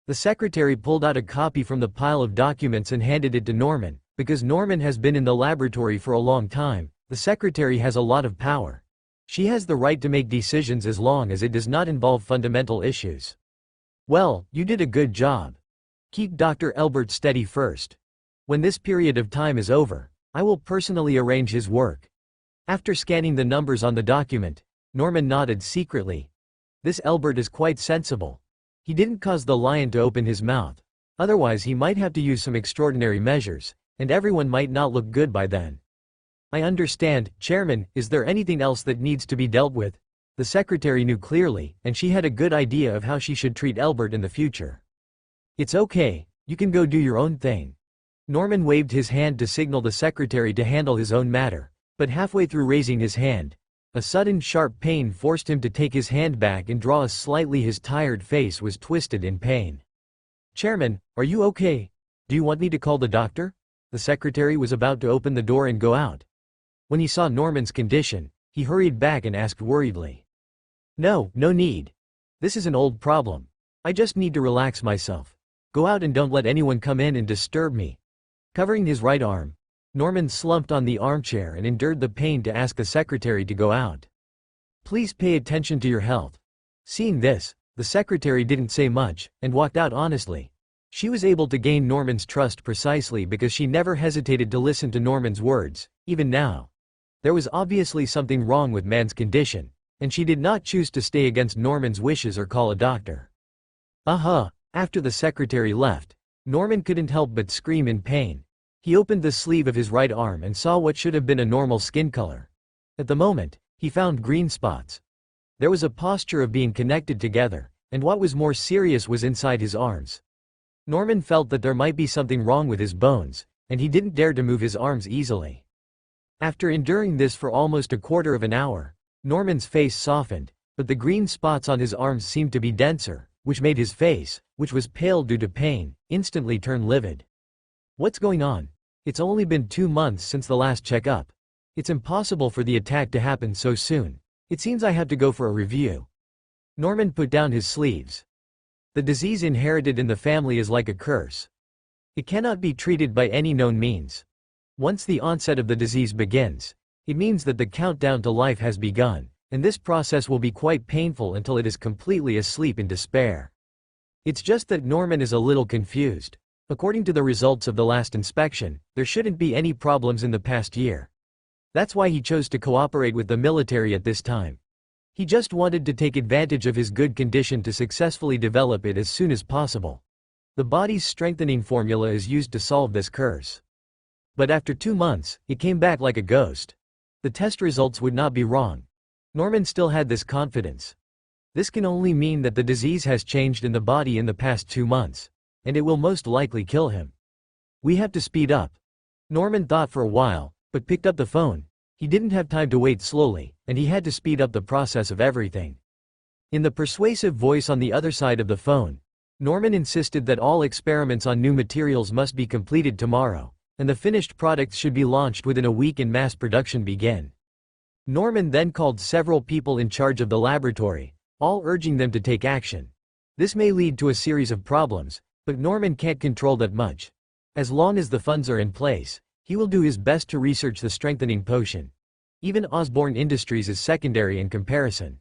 The secretary pulled out a copy from the pile of documents and handed it to Norman. Because Norman has been in the laboratory for a long time, the secretary has a lot of power. She has the right to make decisions as long as it does not involve fundamental issues. Well, you did a good job. Keep Dr. Elbert steady first. When this period of time is over, I will personally arrange his work. After scanning the numbers on the document, Norman nodded secretly. This Elbert is quite sensible. He didn't cause the lion to open his mouth. Otherwise he might have to use some extraordinary measures, and everyone might not look good by then. I understand, Chairman. Is there anything else that needs to be dealt with? The secretary knew clearly, and she had a good idea of how she should treat Elbert in the future. It's okay, you can go do your own thing. Norman waved his hand to signal the secretary to handle his own matter, but halfway through raising his hand, a sudden sharp pain forced him to take his hand back and draw as slightly. His tired face was twisted in pain. Chairman, are you okay? Do you want me to call the doctor? The secretary was about to open the door and go out. When he saw Norman's condition, he hurried back and asked worriedly. No need. This is an old problem. I just need to relax myself. Go out and don't let anyone come in and disturb me. Covering his right arm, Norman slumped on the armchair and endured the pain to ask the secretary to go out. Please pay attention to your health. Seeing this, the secretary didn't say much, and walked out honestly. She was able to gain Norman's trust precisely because she never hesitated to listen to Norman's words, even now. There was obviously something wrong with man's condition, and she did not choose to stay against Norman's wishes or call a doctor. After the secretary left, Norman couldn't help but scream in pain. He opened the sleeve of his right arm and saw what should have been a normal skin color. At the moment, he found green spots. There was a posture of being connected together, and what was more serious was inside his arms. Norman felt that there might be something wrong with his bones, and he didn't dare to move his arms easily. After enduring this for almost a quarter of an hour, Norman's face softened, but the green spots on his arms seemed to be denser, which made his face, which was pale due to pain, instantly turn livid. What's going on? It's only been 2 months since the last checkup. It's impossible for the attack to happen so soon. It seems I have to go for a review. Norman put down his sleeves. The disease inherited in the family is like a curse. It cannot be treated by any known means. Once the onset of the disease begins, it means that the countdown to life has begun, and this process will be quite painful until it is completely asleep in despair. It's just that Norman is a little confused. According to the results of the last inspection, there shouldn't be any problems in the past year. That's why he chose to cooperate with the military at this time. He just wanted to take advantage of his good condition to successfully develop it as soon as possible. The body's strengthening formula is used to solve this curse. But after 2 months, it came back like a ghost. The test results would not be wrong. Norman still had this confidence. This can only mean that the disease has changed in the body in the past 2 months, and it will most likely kill him. We have to speed up. Norman thought for a while, but picked up the phone. He didn't have time to wait slowly, and he had to speed up the process of everything. In the persuasive voice on the other side of the phone, Norman insisted that all experiments on new materials must be completed tomorrow, and the finished products should be launched within a week and mass production begin. Norman then called several people in charge of the laboratory, all urging them to take action. This may lead to a series of problems, but Norman can't control that much. As long as the funds are in place, he will do his best to research the strengthening potion. Even Osborne Industries is secondary in comparison.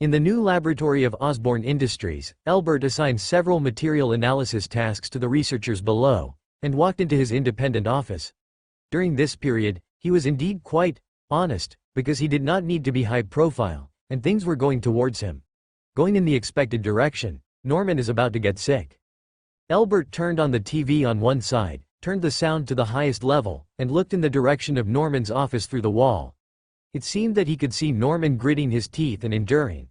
In the new laboratory of Osborne Industries, Elbert assigned several material analysis tasks to the researchers below, and walked into his independent office. During this period, he was indeed quite honest, because he did not need to be high profile, and things were going towards him. Going in the expected direction. Norman is about to get sick. Elbert turned on the TV on one side, turned the sound to the highest level, and looked in the direction of Norman's office through the wall. It seemed that he could see Norman gritting his teeth and enduring.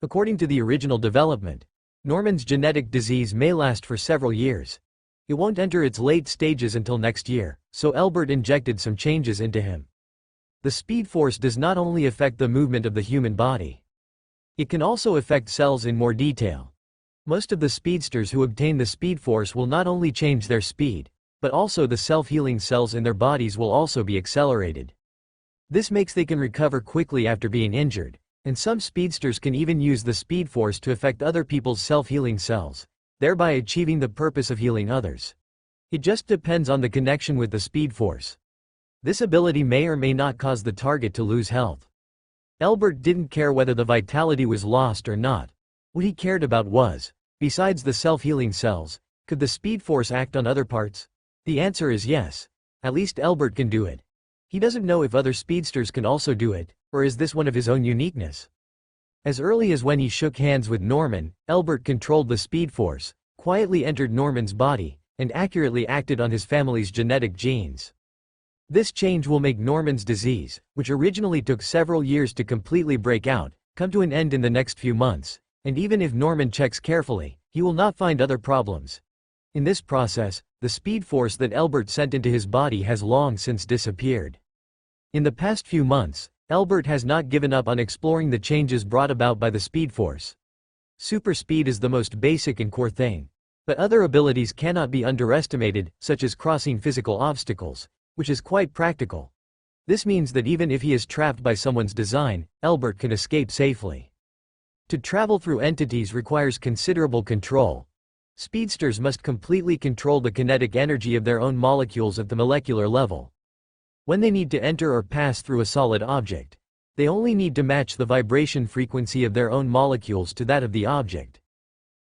According to the original development, Norman's genetic disease may last for several years. It won't enter its late stages until next year, so Elbert injected some changes into him. The Speed Force does not only affect the movement of the human body. It can also affect cells in more detail. Most of the speedsters who obtain the Speed Force will not only change their speed, but also the self-healing cells in their bodies will also be accelerated. This makes they can recover quickly after being injured, and some speedsters can even use the Speed Force to affect other people's self-healing cells, thereby achieving the purpose of healing others. It just depends on the connection with the Speed Force. This ability may or may not cause the target to lose health. Elbert didn't care whether the vitality was lost or not. What he cared about was, besides the self-healing cells, could the Speed Force act on other parts? The answer is yes. At least Elbert can do it. He doesn't know if other speedsters can also do it, or is this one of his own uniqueness? As early as when he shook hands with Norman, Elbert controlled the Speed Force, quietly entered Norman's body, and accurately acted on his family's genetic genes. This change will make Norman's disease, which originally took several years to completely break out, come to an end in the next few months, and even if Norman checks carefully, he will not find other problems. In this process, the Speed Force that Elbert sent into his body has long since disappeared. In the past few months, Elbert has not given up on exploring the changes brought about by the Speed Force. Super speed is the most basic and core thing. But other abilities cannot be underestimated, such as crossing physical obstacles, which is quite practical. This means that even if he is trapped by someone's design, Elbert can escape safely. To travel through entities requires considerable control. Speedsters must completely control the kinetic energy of their own molecules at the molecular level. When they need to enter or pass through a solid object, they only need to match the vibration frequency of their own molecules to that of the object.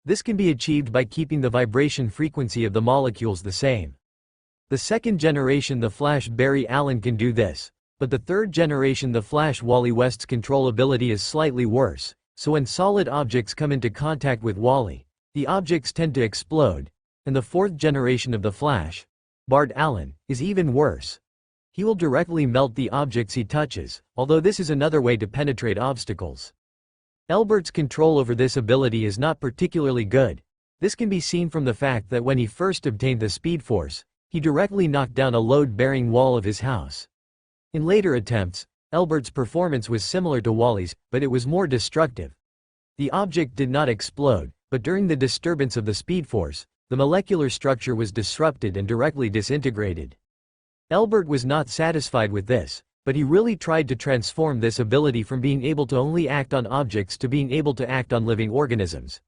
This can be achieved by keeping the vibration frequency of the molecules the same. The second generation the Flash Barry Allen can do this, but the third generation the Flash Wally West's control ability is slightly worse, so when solid objects come into contact with Wally, the objects tend to explode, and the fourth generation of the Flash, Bart Allen, is even worse. He will directly melt the objects he touches, although this is another way to penetrate obstacles. Elbert's control over this ability is not particularly good. This can be seen from the fact that when he first obtained the Speed Force, he directly knocked down a load-bearing wall of his house. In later attempts, Elbert's performance was similar to Wally's, but it was more destructive. The object did not explode, but during the disturbance of the Speed Force, the molecular structure was disrupted and directly disintegrated. Elbert was not satisfied with this, but he really tried to transform this ability from being able to only act on objects to being able to act on living organisms.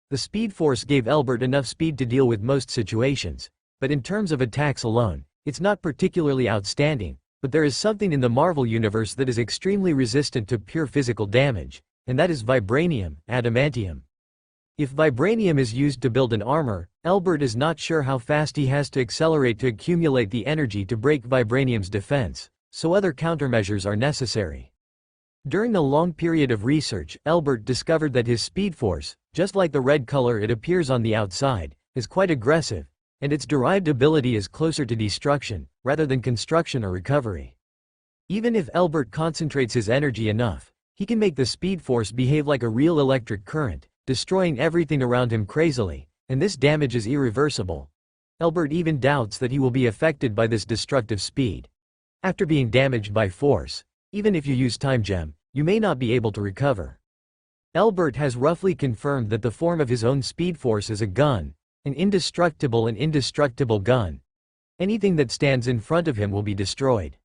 The Speed Force gave Elbert enough speed to deal with most situations, but in terms of attacks alone, it's not particularly outstanding, but there is something in the Marvel Universe that is extremely resistant to pure physical damage, and that is vibranium, adamantium. If vibranium is used to build an armor, Elbert is not sure how fast he has to accelerate to accumulate the energy to break vibranium's defense, so other countermeasures are necessary. During a long period of research, Elbert discovered that his Speed Force, just like the red color it appears on the outside, is quite aggressive, and its derived ability is closer to destruction, rather than construction or recovery. Even if Elbert concentrates his energy enough, he can make the speed force behave like a real electric current, destroying everything around him crazily, and this damage is irreversible. Elbert even doubts that he will be affected by this destructive speed. After being damaged by force, even if you use time gem, you may not be able to recover. Elbert has roughly confirmed that the form of his own speed force is a gun, an indestructible and indestructible gun. Anything that stands in front of him will be destroyed.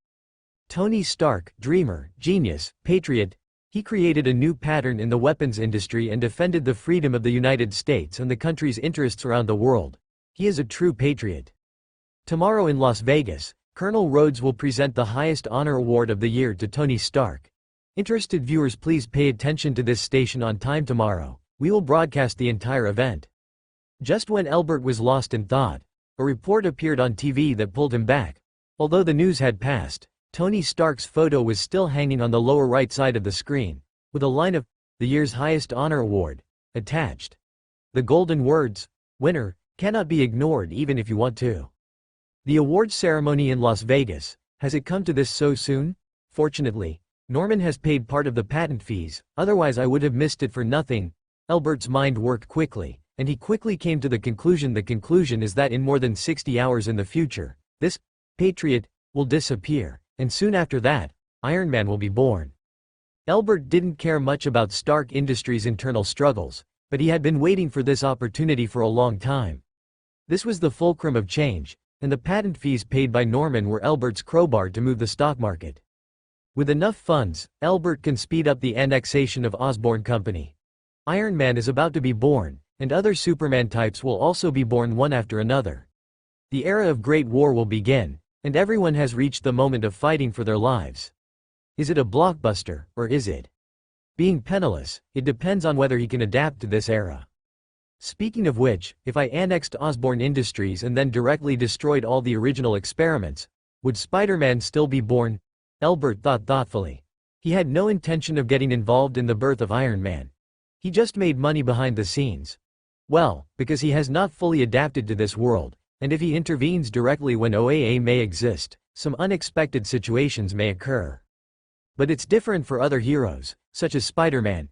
Tony Stark, dreamer, genius, patriot, he created a new pattern in the weapons industry and defended the freedom of the United States and the country's interests around the world. He is a true patriot. Tomorrow in Las Vegas, Colonel Rhodes will present the highest honor award of the year to Tony Stark. Interested viewers, please pay attention to this station on time tomorrow. We will broadcast the entire event. Just when Elbert was lost in thought, a report appeared on TV that pulled him back. Although the news had passed, Tony Stark's photo was still hanging on the lower right side of the screen, with a line of, "The year's highest honor award," attached. The golden words, "Winner," cannot be ignored even if you want to. The awards ceremony in Las Vegas, has it come to this so soon? Fortunately, Norman has paid part of the patent fees, otherwise I would have missed it for nothing. Elbert's mind worked quickly, and he quickly came to the conclusion. The conclusion is that in more than 60 hours in the future, this patriot will disappear. And soon after that, Iron Man will be born. Elbert didn't care much about Stark Industries' internal struggles, but he had been waiting for this opportunity for a long time. This was the fulcrum of change, and the patent fees paid by Norman were Elbert's crowbar to move the stock market. With enough funds, Elbert can speed up the annexation of Osborn Company. Iron Man is about to be born, and other Superman types will also be born one after another. The era of Great War will begin, and everyone has reached the moment of fighting for their lives. Is it a blockbuster, or is it being penniless? It depends on whether he can adapt to this era. Speaking of which, if I annexed Osborn Industries and then directly destroyed all the original experiments, would Spider-Man still be born? Elbert thought thoughtfully. He had no intention of getting involved in the birth of Iron Man. He just made money behind the scenes. Well, because he has not fully adapted to this world, and if he intervenes directly when OAA may exist, some unexpected situations may occur. But it's different for other heroes, such as Spider-Man.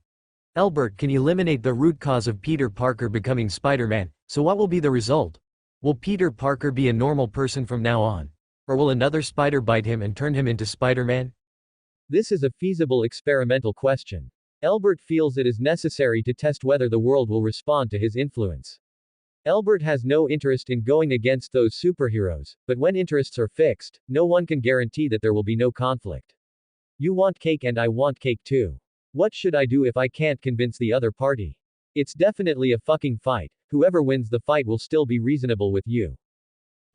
Elbert can eliminate the root cause of Peter Parker becoming Spider-Man, so what will be the result? Will Peter Parker be a normal person from now on? Or will another spider bite him and turn him into Spider-Man? This is a feasible experimental question. Elbert feels it is necessary to test whether the world will respond to his influence. Elbert has no interest in going against those superheroes, but when interests are fixed, no one can guarantee that there will be no conflict. You want cake and I want cake too. What should I do if I can't convince the other party? It's definitely a fucking fight. Whoever wins the fight will still be reasonable with you.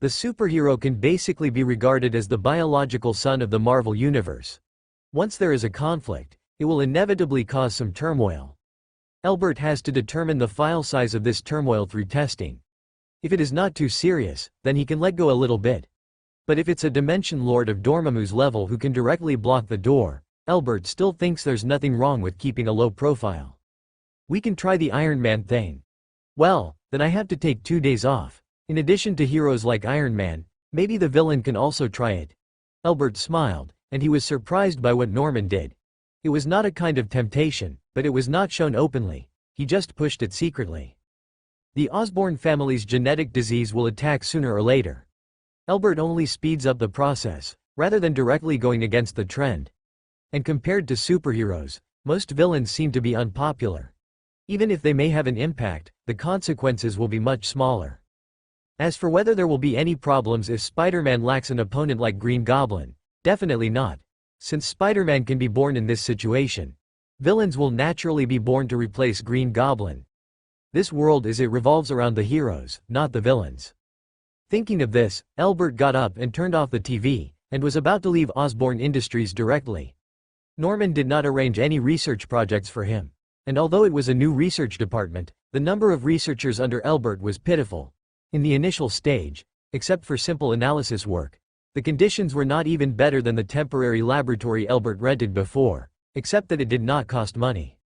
The superhero can basically be regarded as the biological son of the Marvel Universe. Once there is a conflict, it will inevitably cause some turmoil. Elbert has to determine the file size of this turmoil through testing. If it is not too serious, then he can let go a little bit. But if it's a Dimension Lord of Dormammu's level who can directly block the door, Elbert still thinks there's nothing wrong with keeping a low profile. We can try the Iron Man thing. Well, then I have to take 2 days off. In addition to heroes like Iron Man, maybe the villain can also try it. Elbert smiled, and he was surprised by what Norman did. It was not a kind of temptation, but it was not shown openly. He just pushed it secretly. The Osborn family's genetic disease will attack sooner or later. Elbert only speeds up the process, rather than directly going against the trend. And compared to superheroes, most villains seem to be unpopular. Even if they may have an impact, the consequences will be much smaller. As for whether there will be any problems if Spider-Man lacks an opponent like Green Goblin, definitely not. Since Spider-Man can be born in this situation, villains will naturally be born to replace Green Goblin. This world revolves around the heroes, not the villains. Thinking of this, Elbert got up and turned off the TV, and was about to leave Osborn Industries directly. Norman did not arrange any research projects for him. And although it was a new research department, the number of researchers under Elbert was pitiful. In the initial stage, except for simple analysis work, the conditions were not even better than the temporary laboratory Elbert rented before, except that it did not cost money.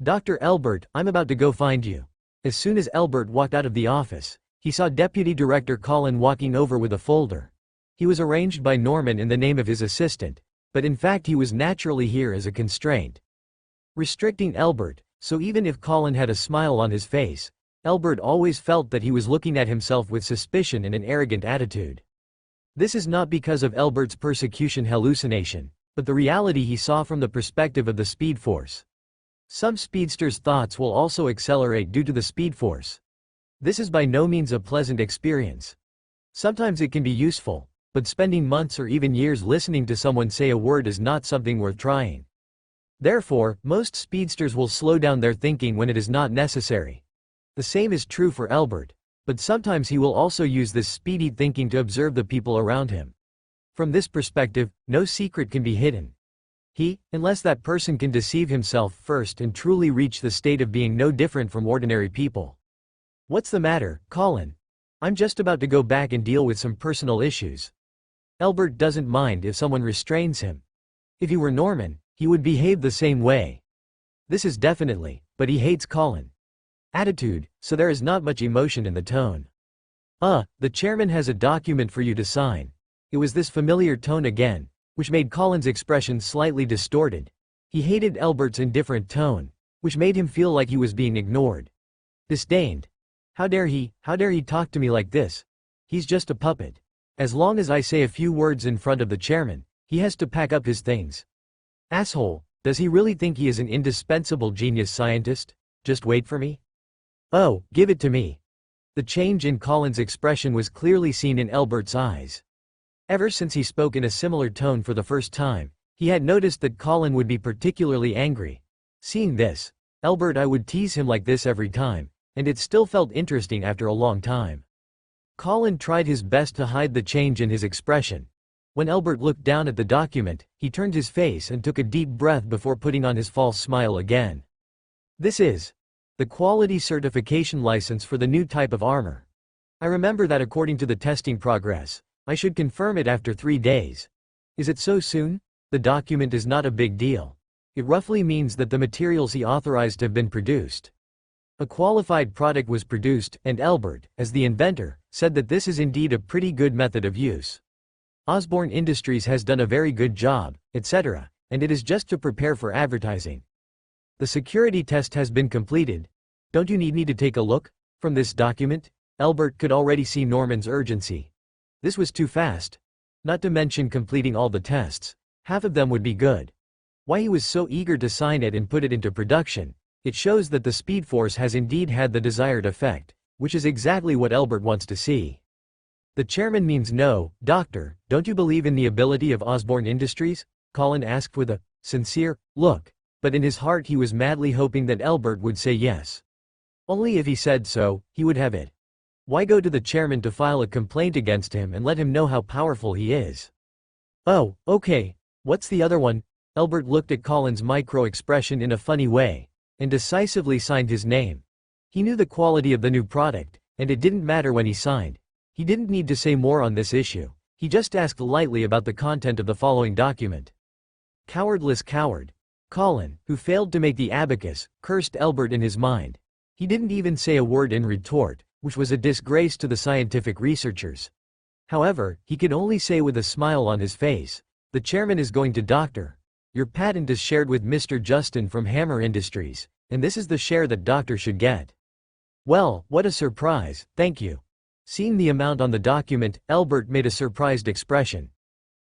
"Dr. Elbert, I'm about to go find you." As soon as Elbert walked out of the office, he saw Deputy Director Colin walking over with a folder. He was arranged by Norman in the name of his assistant, but in fact he was naturally here as a constraint, restricting Elbert, so even if Colin had a smile on his face, Elbert always felt that he was looking at himself with suspicion and an arrogant attitude. This is not because of Elbert's persecution hallucination, but the reality he saw from the perspective of the Speed Force. Some speedsters' thoughts will also accelerate due to the Speed Force. This is by no means a pleasant experience. Sometimes it can be useful, but spending months or even years listening to someone say a word is not something worth trying. Therefore, most speedsters will slow down their thinking when it is not necessary. The same is true for Elbert, but sometimes he will also use this speedy thinking to observe the people around him. From this perspective, no secret can be hidden. Unless that person can deceive himself first and truly reach the state of being no different from ordinary people. What's the matter, Colin? I'm just about to go back and deal with some personal issues. Elbert doesn't mind if someone restrains him. If he were Norman, he would behave the same way. This is definitely, but he hates Colin. Attitude, so there is not much emotion in the tone. The chairman has a document for you to sign. It was this familiar tone again, which made Colin's expression slightly distorted. He hated Elbert's indifferent tone, which made him feel like he was being ignored. Disdained. How dare he talk to me like this? He's just a puppet. As long as I say a few words in front of the chairman, he has to pack up his things. Asshole, does he really think he is an indispensable genius scientist? Just wait for me? Oh, give it to me. The change in Colin's expression was clearly seen in Elbert's eyes. Ever since he spoke in a similar tone for the first time, he had noticed that Colin would be particularly angry. Seeing this, Elbert would tease him like this every time, and it still felt interesting after a long time. Colin tried his best to hide the change in his expression. When Elbert looked down at the document, he turned his face and took a deep breath before putting on his false smile again. This is the quality certification license for the new type of armor. I remember that according to the testing progress, I should confirm it after 3 days. Is it so soon? The document is not a big deal. It roughly means that the materials he authorized have been produced. A qualified product was produced, and Elbert, as the inventor, said that this is indeed a pretty good method of use. Osborne Industries has done a very good job, etc., and it is just to prepare for advertising. The security test has been completed. Don't you need me to take a look? From this document, Elbert could already see Norman's urgency. This was too fast. Not to mention completing all the tests. Half of them would be good. Why he was so eager to sign it and put it into production. It shows that the Speed Force has indeed had the desired effect, which is exactly what Elbert wants to see. The chairman means no, doctor, don't you believe in the ability of Osborne Industries? Colin asked with a sincere look, but in his heart he was madly hoping that Elbert would say yes. Only if he said so, he would have it. Why go to the chairman to file a complaint against him and let him know how powerful he is? Oh, okay, what's the other one? Elbert looked at Colin's micro-expression in a funny way, and decisively signed his name. He knew the quality of the new product, and it didn't matter when he signed. He didn't need to say more on this issue. He just asked lightly about the content of the following document. Cowardless coward. Colin, who failed to make the abacus, cursed Elbert in his mind. He didn't even say a word in retort, which was a disgrace to the scientific researchers. However, he could only say with a smile on his face, the chairman is going to doctor. Your patent is shared with Mr. Justin from Hammer Industries, and this is the share that doctor should get. Well, what a surprise, thank you. Seeing the amount on the document, Elbert made a surprised expression.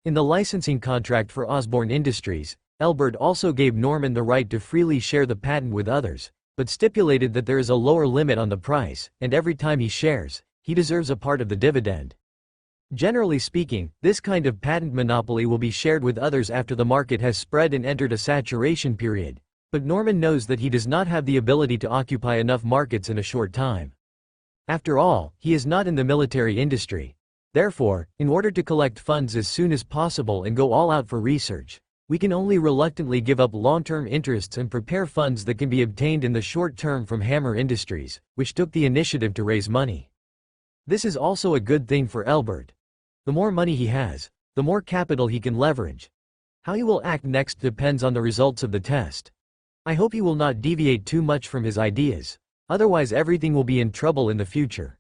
In the licensing contract for Osborne Industries, Elbert also gave Norman the right to freely share the patent with others, but stipulated that there is a lower limit on the price, and every time he shares, he deserves a part of the dividend. Generally speaking, this kind of patent monopoly will be shared with others after the market has spread and entered a saturation period, but Norman knows that he does not have the ability to occupy enough markets in a short time. After all, he is not in the military industry. Therefore, in order to collect funds as soon as possible and go all out for research, we can only reluctantly give up long-term interests and prepare funds that can be obtained in the short term from Hammer Industries, which took the initiative to raise money. This is also a good thing for Elbert. The more money he has, the more capital he can leverage. How he will act next depends on the results of the test. I hope he will not deviate too much from his ideas, otherwise everything will be in trouble in the future.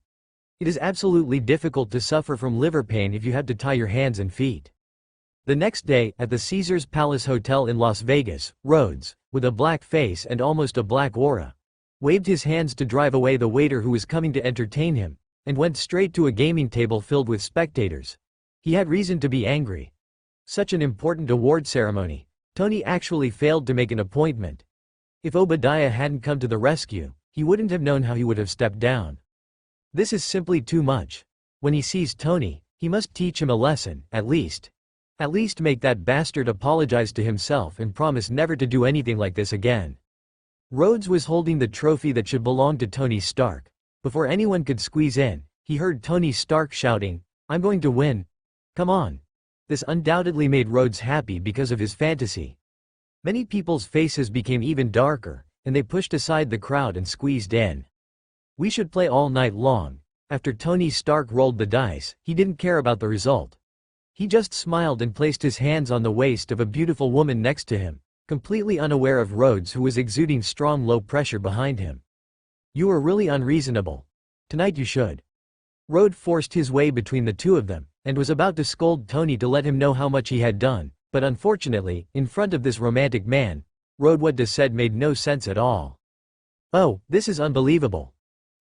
It is absolutely difficult to suffer from liver pain if you have to tie your hands and feet. The next day, at the Caesars Palace Hotel in Las Vegas, Rhodes, with a black face and almost a black aura, waved his hands to drive away the waiter who was coming to entertain him, and went straight to a gaming table filled with spectators. He had reason to be angry. Such an important award ceremony. Tony actually failed to make an appointment. If Obadiah hadn't come to the rescue, he wouldn't have known how he would have stepped down. This is simply too much. When he sees Tony, he must teach him a lesson, at least. At least make that bastard apologize to himself and promise never to do anything like this again. Rhodes was holding the trophy that should belong to Tony Stark. Before anyone could squeeze in, he heard Tony Stark shouting, "I'm going to win. Come on." This undoubtedly made Rhodes happy because of his fantasy. Many people's faces became even darker, and they pushed aside the crowd and squeezed in. "We should play all night long." After Tony Stark rolled the dice, he didn't care about the result. He just smiled and placed his hands on the waist of a beautiful woman next to him, completely unaware of Rhodes, who was exuding strong low pressure behind him. "You are really unreasonable. Tonight you should." Rhodes forced his way between the two of them, and was about to scold Tony to let him know how much he had done, but unfortunately, in front of this romantic man, Rhodes what he said made no sense at all. "Oh, this is unbelievable.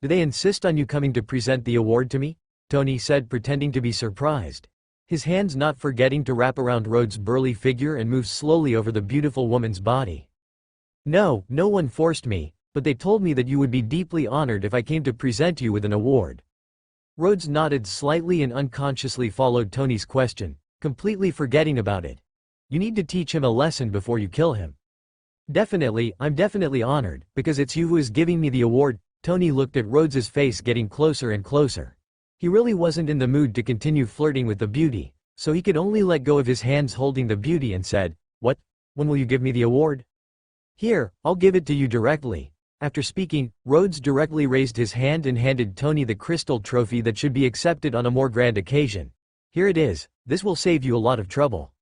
Do they insist on you coming to present the award to me?" Tony said, pretending to be surprised. His hands not forgetting to wrap around Rhodes' burly figure and move slowly over the beautiful woman's body. "No, no one forced me, but they told me that you would be deeply honored if I came to present you with an award." Rhodes nodded slightly and unconsciously followed Tony's question, completely forgetting about it. "You need to teach him a lesson before you kill him." "Definitely, I'm definitely honored, because it's you who is giving me the award." Tony looked at Rhodes's face getting closer and closer. He really wasn't in the mood to continue flirting with the beauty, so he could only let go of his hands holding the beauty and said, "What? When will you give me the award?" "Here, I'll give it to you directly." After speaking, Rhodes directly raised his hand and handed Tony the crystal trophy that should be accepted on a more grand occasion. "Here it is, this will save you a lot of trouble."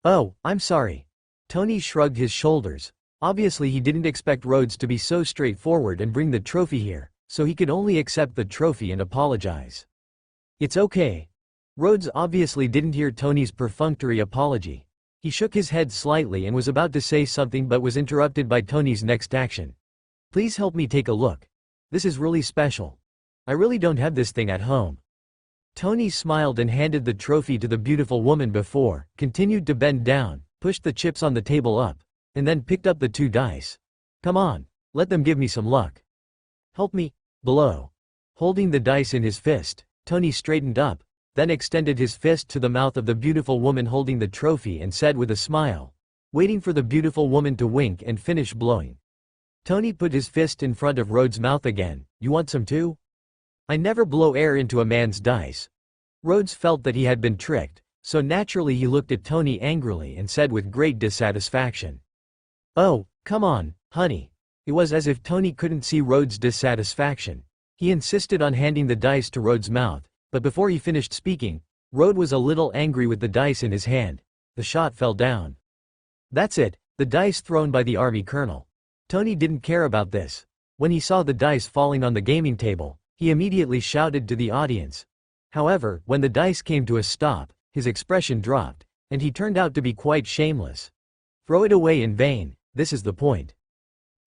"Oh, I'm sorry." Tony shrugged his shoulders. Obviously he didn't expect Rhodes to be so straightforward and bring the trophy here, so he could only accept the trophy and apologize. "It's okay." Rhodes obviously didn't hear Tony's perfunctory apology. He shook his head slightly and was about to say something but was interrupted by Tony's next action. "Please help me take a look. This is really special. I really don't have this thing at home." Tony smiled and handed the trophy to the beautiful woman before, continued to bend down, pushed the chips on the table up, and then picked up the 2 dice. "Come on, let them give me some luck. Help me." Below. Holding the dice in his fist, Tony straightened up, then extended his fist to the mouth of the beautiful woman holding the trophy and said with a smile, waiting for the beautiful woman to wink and finish blowing. Tony put his fist in front of Rhodes' mouth again. "You want some too?" "I never blow air into a man's dice." Rhodes felt that he had been tricked, so naturally he looked at Tony angrily and said with great dissatisfaction, "Oh, come on, honey." It was as if Tony couldn't see Rhodes' dissatisfaction. He insisted on handing the dice to Rhodes' mouth, but before he finished speaking, Rhodes was a little angry with the dice in his hand. The shot fell down. That's it, the dice thrown by the army colonel. Tony didn't care about this. When he saw the dice falling on the gaming table, he immediately shouted to the audience. However, when the dice came to a stop, his expression dropped, and he turned out to be quite shameless. Throw it away in vain, this is the point.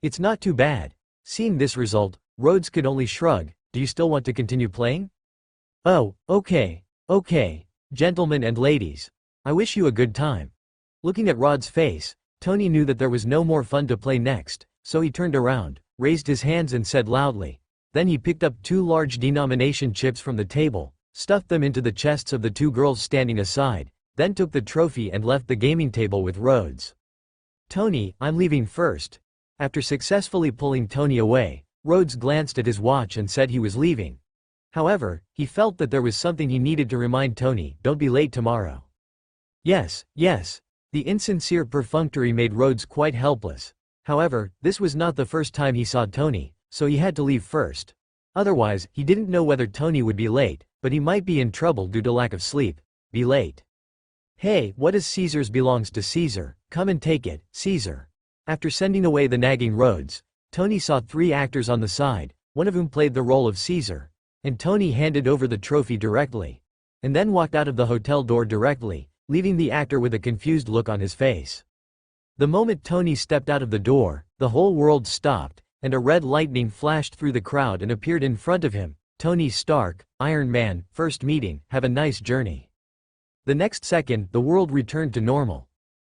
It's not too bad. Seeing this result, Rhodes could only shrug. Do you still want to continue playing? Oh, okay, gentlemen and ladies. I wish you a good time. Looking at Rod's face, Tony knew that there was no more fun to play next, so he turned around, raised his hands and said loudly. Then he picked up 2 large denomination chips from the table, stuffed them into the chests of the 2 girls standing aside, then took the trophy and left the gaming table with Rhodes. "Tony, I'm leaving first." After successfully pulling Tony away, Rhodes glanced at his watch and said he was leaving. However, he felt that there was something he needed to remind Tony. Don't be late tomorrow. Yes. The insincere perfunctory made Rhodes quite helpless. However, this was not the first time he saw Tony, so he had to leave first. Otherwise, he didn't know whether Tony would be late, but he might be in trouble due to lack of sleep. Be late. Hey, what is Caesar's belongs to Caesar, come and take it, Caesar. After sending away the nagging Rhodes, Tony saw 3 actors on the side, one of whom played the role of Caesar, and Tony handed over the trophy directly. And then walked out of the hotel door directly, leaving the actor with a confused look on his face. The moment Tony stepped out of the door, the whole world stopped, and a red lightning flashed through the crowd and appeared in front of him. Tony Stark, Iron Man, first meeting, have a nice journey. The next second, the world returned to normal.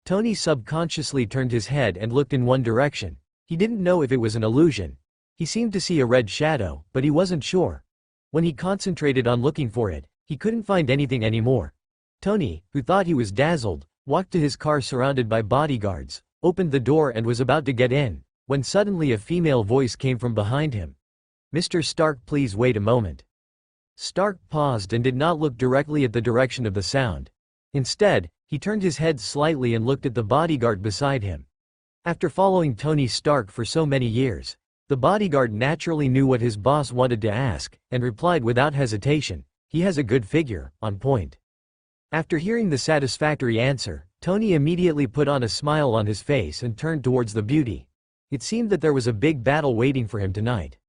Tony subconsciously turned his head and looked in one direction. He didn't know if it was an illusion. He seemed to see a red shadow, but he wasn't sure. When he concentrated on looking for it, he couldn't find anything anymore. Tony, who thought he was dazzled, walked to his car surrounded by bodyguards, opened the door and was about to get in, when suddenly a female voice came from behind him. "Mr. Stark, please wait a moment." Stark paused and did not look directly at the direction of the sound. Instead, he turned his head slightly and looked at the bodyguard beside him. After following Tony Stark for so many years, the bodyguard naturally knew what his boss wanted to ask, and replied without hesitation, "He has a good figure, on point." After hearing the satisfactory answer, Tony immediately put on a smile on his face and turned towards the beauty. It seemed that there was a big battle waiting for him tonight.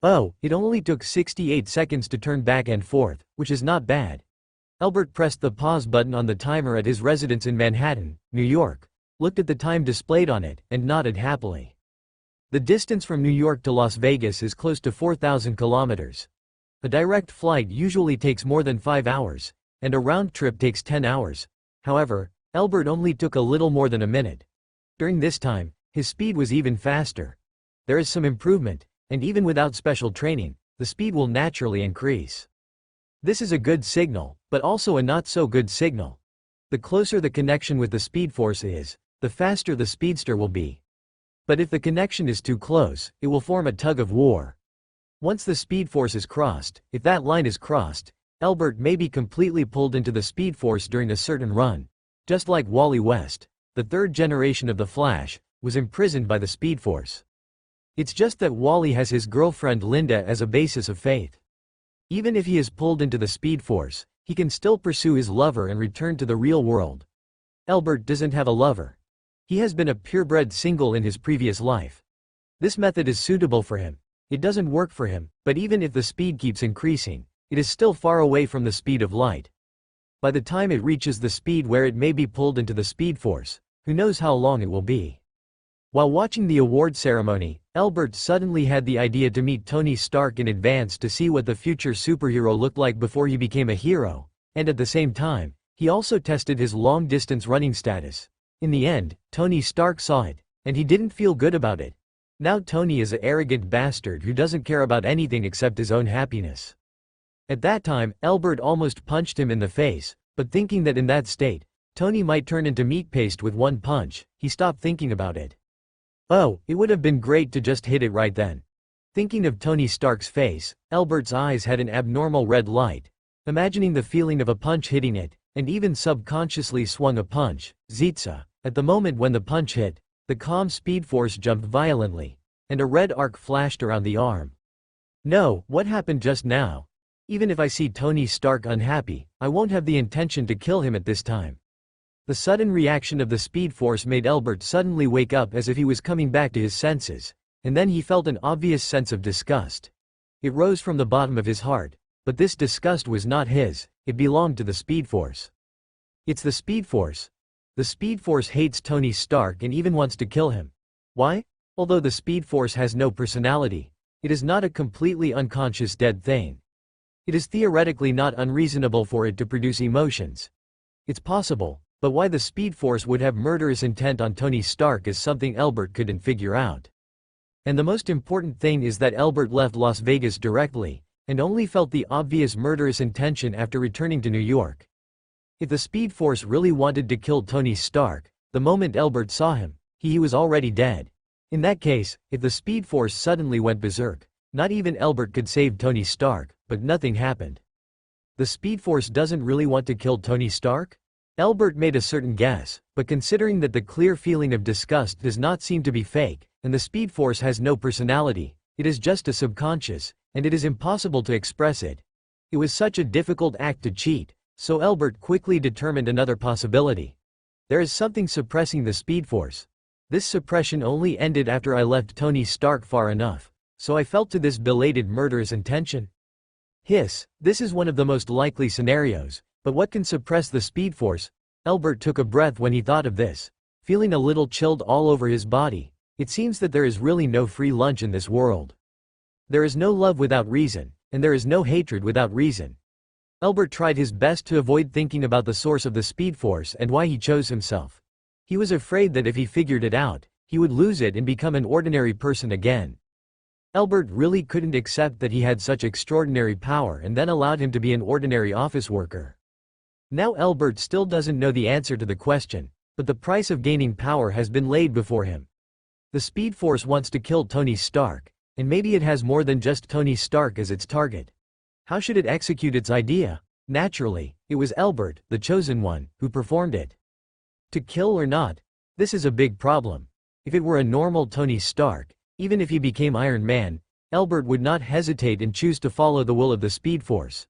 Oh, it only took 68 seconds to turn back and forth, which is not bad. Albert pressed the pause button on the timer at his residence in Manhattan, New York, looked at the time displayed on it, and nodded happily. The distance from New York to Las Vegas is close to 4,000 kilometers. A direct flight usually takes more than 5 hours, and a round trip takes 10 hours. However, Albert only took a little more than a minute. During this time, his speed was even faster. There is some improvement, and even without special training, the speed will naturally increase. This is a good signal, but also a not so good signal. The closer the connection with the speed force is, the faster the speedster will be. But if the connection is too close, it will form a tug of war. Once the speed force is crossed, if that line is crossed, Albert may be completely pulled into the speed force during a certain run. Just like Wally West, the third generation of the Flash, was imprisoned by the speed force. It's just that Wally has his girlfriend Linda as a basis of faith. Even if he is pulled into the speed force, he can still pursue his lover and return to the real world. Albert doesn't have a lover. He has been a purebred single in his previous life. This method is suitable for him. It doesn't work for him, but even if the speed keeps increasing, it is still far away from the speed of light. By the time it reaches the speed where it may be pulled into the speed force, who knows how long it will be. While watching the award ceremony, Albert suddenly had the idea to meet Tony Stark in advance to see what the future superhero looked like before he became a hero, and at the same time, he also tested his long-distance running status. In the end, Tony Stark saw it, and he didn't feel good about it. Now Tony is an arrogant bastard who doesn't care about anything except his own happiness. At that time, Albert almost punched him in the face, but thinking that in that state, Tony might turn into meat paste with one punch, he stopped thinking about it. Oh, it would have been great to just hit it right then. Thinking of Tony Stark's face, Albert's eyes had an abnormal red light. Imagining the feeling of a punch hitting it, and even subconsciously swung a punch, Zitsa. At the moment when the punch hit, the calm speed force jumped violently, and a red arc flashed around the arm. No, what happened just now? Even if I see Tony Stark unhappy, I won't have the intention to kill him at this time. The sudden reaction of the speed force made Albert suddenly wake up as if he was coming back to his senses, and then he felt an obvious sense of disgust. It rose from the bottom of his heart, but this disgust was not his, it belonged to the speed force. It's the speed force. The speed force hates Tony Stark and even wants to kill him. Why? Although the speed force has no personality, it is not a completely unconscious dead thing. It is theoretically not unreasonable for it to produce emotions. It's possible, but why the speed force would have murderous intent on Tony Stark is something Albert couldn't figure out. And the most important thing is that Albert left Las Vegas directly, and only felt the obvious murderous intention after returning to New York. If the speed force really wanted to kill Tony Stark, the moment Albert saw him, he was already dead. In that case, if the speed force suddenly went berserk, not even Albert could save Tony Stark, but nothing happened. The speed force doesn't really want to kill Tony Stark? Albert made a certain guess, but considering that the clear feeling of disgust does not seem to be fake, and the speed force has no personality, it is just a subconscious, and it is impossible to express it. It was such a difficult act to cheat, so Albert quickly determined another possibility. There is something suppressing the speed force. This suppression only ended after I left Tony Stark far enough, so I felt to this belated murderous intention. This is one of the most likely scenarios, but what can suppress the speed force? Albert took a breath when he thought of this. Feeling a little chilled all over his body, it seems that there is really no free lunch in this world. There is no love without reason, and there is no hatred without reason. Albert tried his best to avoid thinking about the source of the speed force and why he chose himself. He was afraid that if he figured it out, he would lose it and become an ordinary person again. Albert really couldn't accept that he had such extraordinary power and then allowed him to be an ordinary office worker. Now Albert still doesn't know the answer to the question, but the price of gaining power has been laid before him. The Speed Force wants to kill Tony Stark, and maybe it has more than just Tony Stark as its target. How should it execute its idea? Naturally, it was Albert, the chosen one, who performed it. To kill or not? This is a big problem. If it were a normal Tony Stark, even if he became Iron Man, Albert would not hesitate and choose to follow the will of the Speed Force.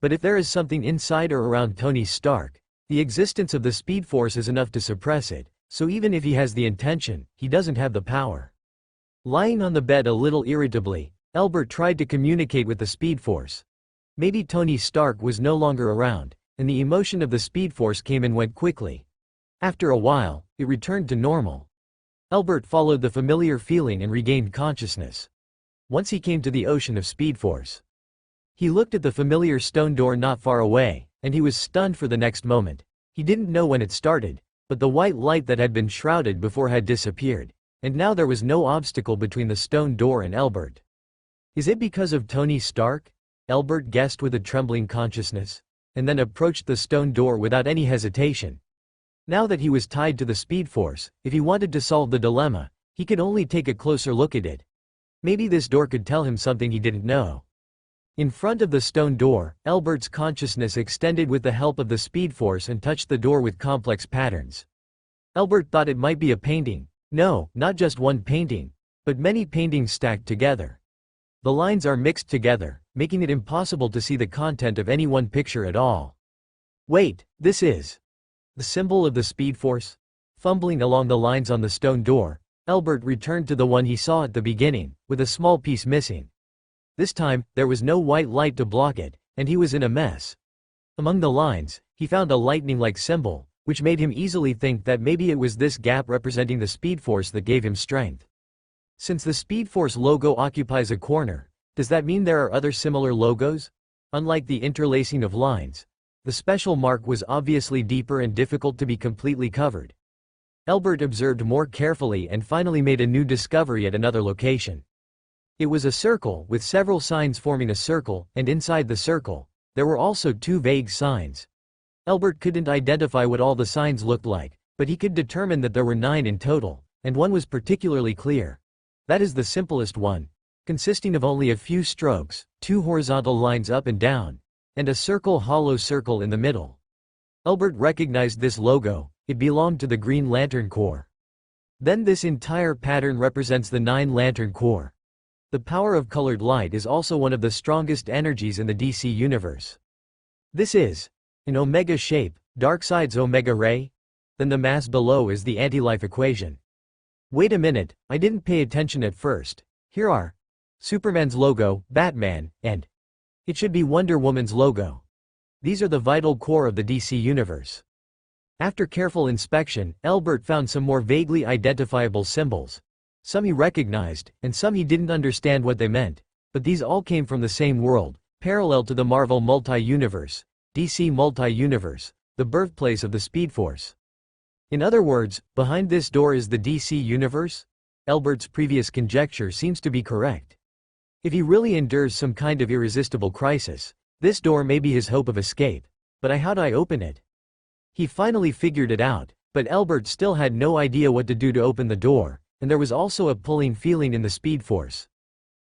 But if there is something inside or around Tony Stark, the existence of the Speed Force is enough to suppress it, so even if he has the intention, he doesn't have the power. Lying on the bed a little irritably, Albert tried to communicate with the Speed Force. Maybe Tony Stark was no longer around, and the emotion of the Speed Force came and went quickly. After a while, it returned to normal. Albert followed the familiar feeling and regained consciousness. Once he came to the ocean of Speed Force. He looked at the familiar stone door not far away, and he was stunned for the next moment. He didn't know when it started, but the white light that had been shrouded before had disappeared, and now there was no obstacle between the stone door and Albert. Is it because of Tony Stark? Albert guessed with a trembling consciousness, and then approached the stone door without any hesitation. Now that he was tied to the Speed Force, if he wanted to solve the dilemma, he could only take a closer look at it. Maybe this door could tell him something he didn't know. In front of the stone door, Albert's consciousness extended with the help of the Speed Force and touched the door with complex patterns. Albert thought it might be a painting. No, not just one painting, but many paintings stacked together. The lines are mixed together, making it impossible to see the content of any one picture at all. Wait, this is the symbol of the Speed Force? Fumbling along the lines on the stone door, Albert returned to the one he saw at the beginning, with a small piece missing. This time, there was no white light to block it, and he was in a mess. Among the lines, he found a lightning-like symbol, which made him easily think that maybe it was this gap representing the Speed Force that gave him strength. Since the Speed Force logo occupies a corner, does that mean there are other similar logos? Unlike the interlacing of lines, the special mark was obviously deeper and difficult to be completely covered. Albert observed more carefully and finally made a new discovery at another location. It was a circle with several signs forming a circle, and inside the circle, there were also two vague signs. Albert couldn't identify what all the signs looked like, but he could determine that there were 9 in total, and one was particularly clear. That is the simplest one, consisting of only a few strokes, 2 horizontal lines up and down, and a hollow circle in the middle. Albert recognized this logo. It belonged to the Green Lantern Corps. Then this entire pattern represents the 9 Lantern Corps. The power of colored light is also one of the strongest energies in the DC universe. This is an omega shape, Darkseid's omega ray. Then the mass below is the anti-life equation. Wait a minute, I didn't pay attention at first. Here are Superman's logo, Batman, and it should be Wonder Woman's logo. These are the vital core of the DC universe. After careful inspection, Albert found some more vaguely identifiable symbols. Some he recognized, and some he didn't understand what they meant, but these all came from the same world, parallel to the Marvel multi-universe, DC multi-universe, the birthplace of the Speed Force. In other words, behind this door is the DC universe? Albert's previous conjecture seems to be correct. If he really endures some kind of irresistible crisis, this door may be his hope of escape. But how do I open it? He finally figured it out, but Albert still had no idea what to do to open the door, and there was also a pulling feeling in the Speed Force.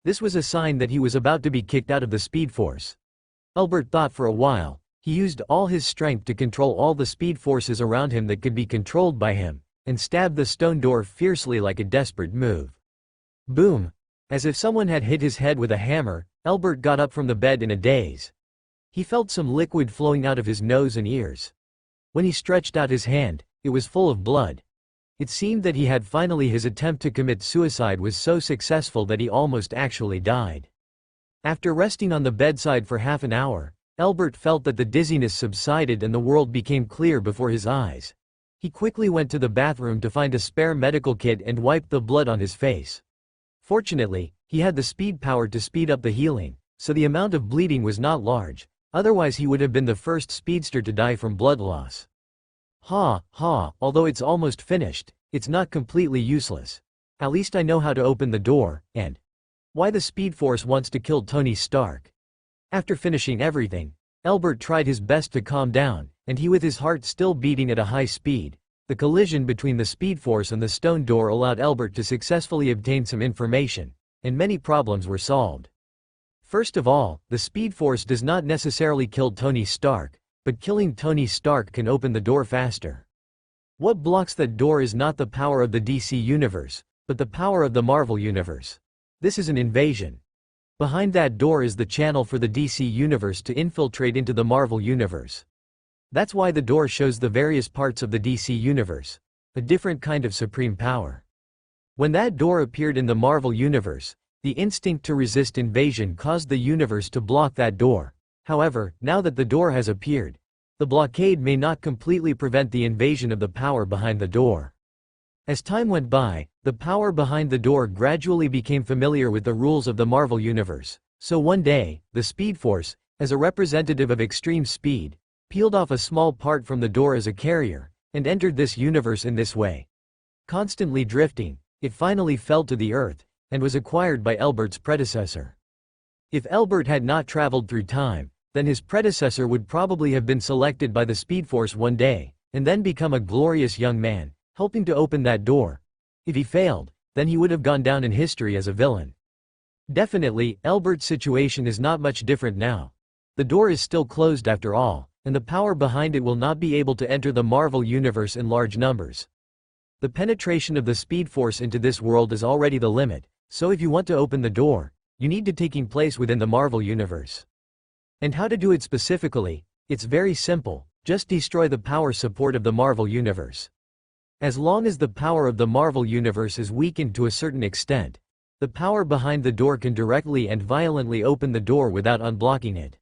This was a sign that he was about to be kicked out of the Speed Force. Albert thought for a while. He used all his strength to control all the speed forces around him that could be controlled by him, and stabbed the stone door fiercely like a desperate move. Boom! As if someone had hit his head with a hammer, Albert got up from the bed in a daze. He felt some liquid flowing out of his nose and ears. When he stretched out his hand, it was full of blood. It seemed that he had finally his attempt to commit suicide was so successful that he almost actually died. After resting on the bedside for half an hour, Albert felt that the dizziness subsided and the world became clear before his eyes. He quickly went to the bathroom to find a spare medical kit and wiped the blood on his face. Fortunately, he had the speed power to speed up the healing, so the amount of bleeding was not large, otherwise he would have been the first speedster to die from blood loss. Although it's almost finished, it's not completely useless. At least I know how to open the door, and why the Speed Force wants to kill Tony Stark. After finishing everything, Albert tried his best to calm down, and with his heart still beating at a high speed, the collision between the Speed Force and the stone door allowed Albert to successfully obtain some information, and many problems were solved. First of all, the Speed Force does not necessarily kill Tony Stark, but killing Tony Stark can open the door faster. What blocks that door is not the power of the DC Universe, but the power of the Marvel Universe. This is an invasion. Behind that door is the channel for the DC Universe to infiltrate into the Marvel Universe. That's why the door shows the various parts of the DC Universe, a different kind of supreme power. When that door appeared in the Marvel Universe, the instinct to resist invasion caused the universe to block that door. However, now that the door has appeared, the blockade may not completely prevent the invasion of the power behind the door. As time went by, the power behind the door gradually became familiar with the rules of the Marvel Universe, so one day, the Speed Force, as a representative of extreme speed, peeled off a small part from the door as a carrier, and entered this universe in this way. Constantly drifting, it finally fell to the earth, and was acquired by Albert's predecessor. If Albert had not traveled through time, then his predecessor would probably have been selected by the Speed Force one day, and then become a glorious young man, helping to open that door. If he failed, then he would have gone down in history as a villain. Definitely, Albert's situation is not much different now. The door is still closed after all, and the power behind it will not be able to enter the Marvel Universe in large numbers. The penetration of the Speed Force into this world is already the limit, so if you want to open the door, you need to taking place within the Marvel Universe. And how to do it specifically? It's very simple, just destroy the power support of the Marvel Universe. As long as the power of the Marvel Universe is weakened to a certain extent, the power behind the door can directly and violently open the door without unblocking it.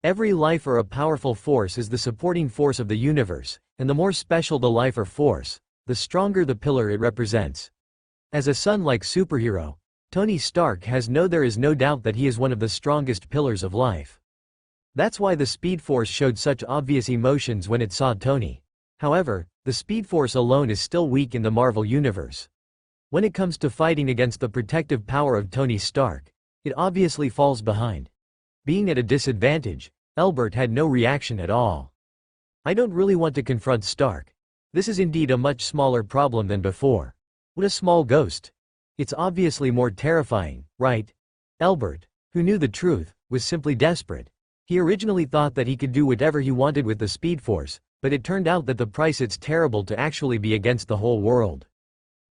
Every life or a powerful force is the supporting force of the universe, and the more special the life or force, the stronger the pillar it represents. As a sun-like superhero, Tony Stark there is no doubt that he is one of the strongest pillars of life. That's why the Speed Force showed such obvious emotions when it saw Tony. However, the Speed Force alone is still weak in the Marvel Universe. When it comes to fighting against the protective power of Tony Stark, it obviously falls behind. Being at a disadvantage, Albert had no reaction at all. I don't really want to confront Stark. This is indeed a much smaller problem than before. What a small ghost. It's obviously more terrifying, right? Albert, who knew the truth, was simply desperate. He originally thought that he could do whatever he wanted with the Speed Force, but it turned out that the price it's terrible to actually be against the whole world.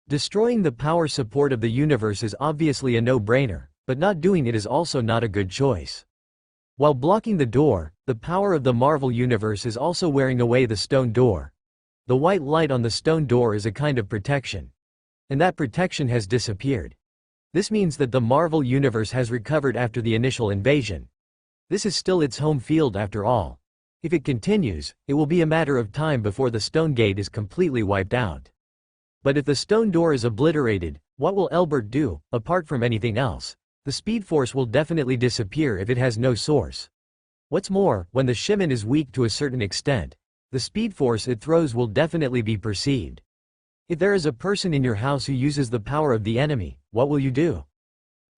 Destroying the power support of the universe is obviously a no-brainer, but not doing it is also not a good choice. While blocking the door, the power of the Marvel Universe is also wearing away the stone door. The white light on the stone door is a kind of protection. And that protection has disappeared. This means that the Marvel Universe has recovered after the initial invasion. This is still its home field after all. If it continues, it will be a matter of time before the stone gate is completely wiped out. But if the stone door is obliterated, what will Albert do, apart from anything else? The Speed Force will definitely disappear if it has no source. What's more, when the Shimon is weak to a certain extent, the Speed Force it throws will definitely be perceived. If there is a person in your house who uses the power of the enemy, what will you do?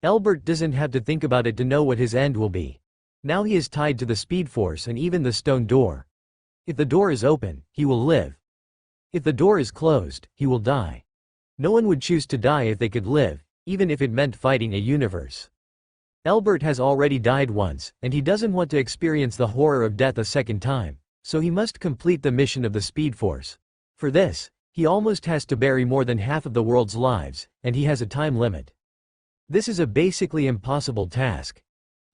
Albert doesn't have to think about it to know what his end will be. Now he is tied to the Speed Force and even the stone door. If the door is open, he will live. If the door is closed, he will die. No one would choose to die if they could live, even if it meant fighting a universe. Albert has already died once, and he doesn't want to experience the horror of death a second time, so he must complete the mission of the Speed Force. For this, he almost has to bury more than half of the world's lives, and he has a time limit. This is a basically impossible task.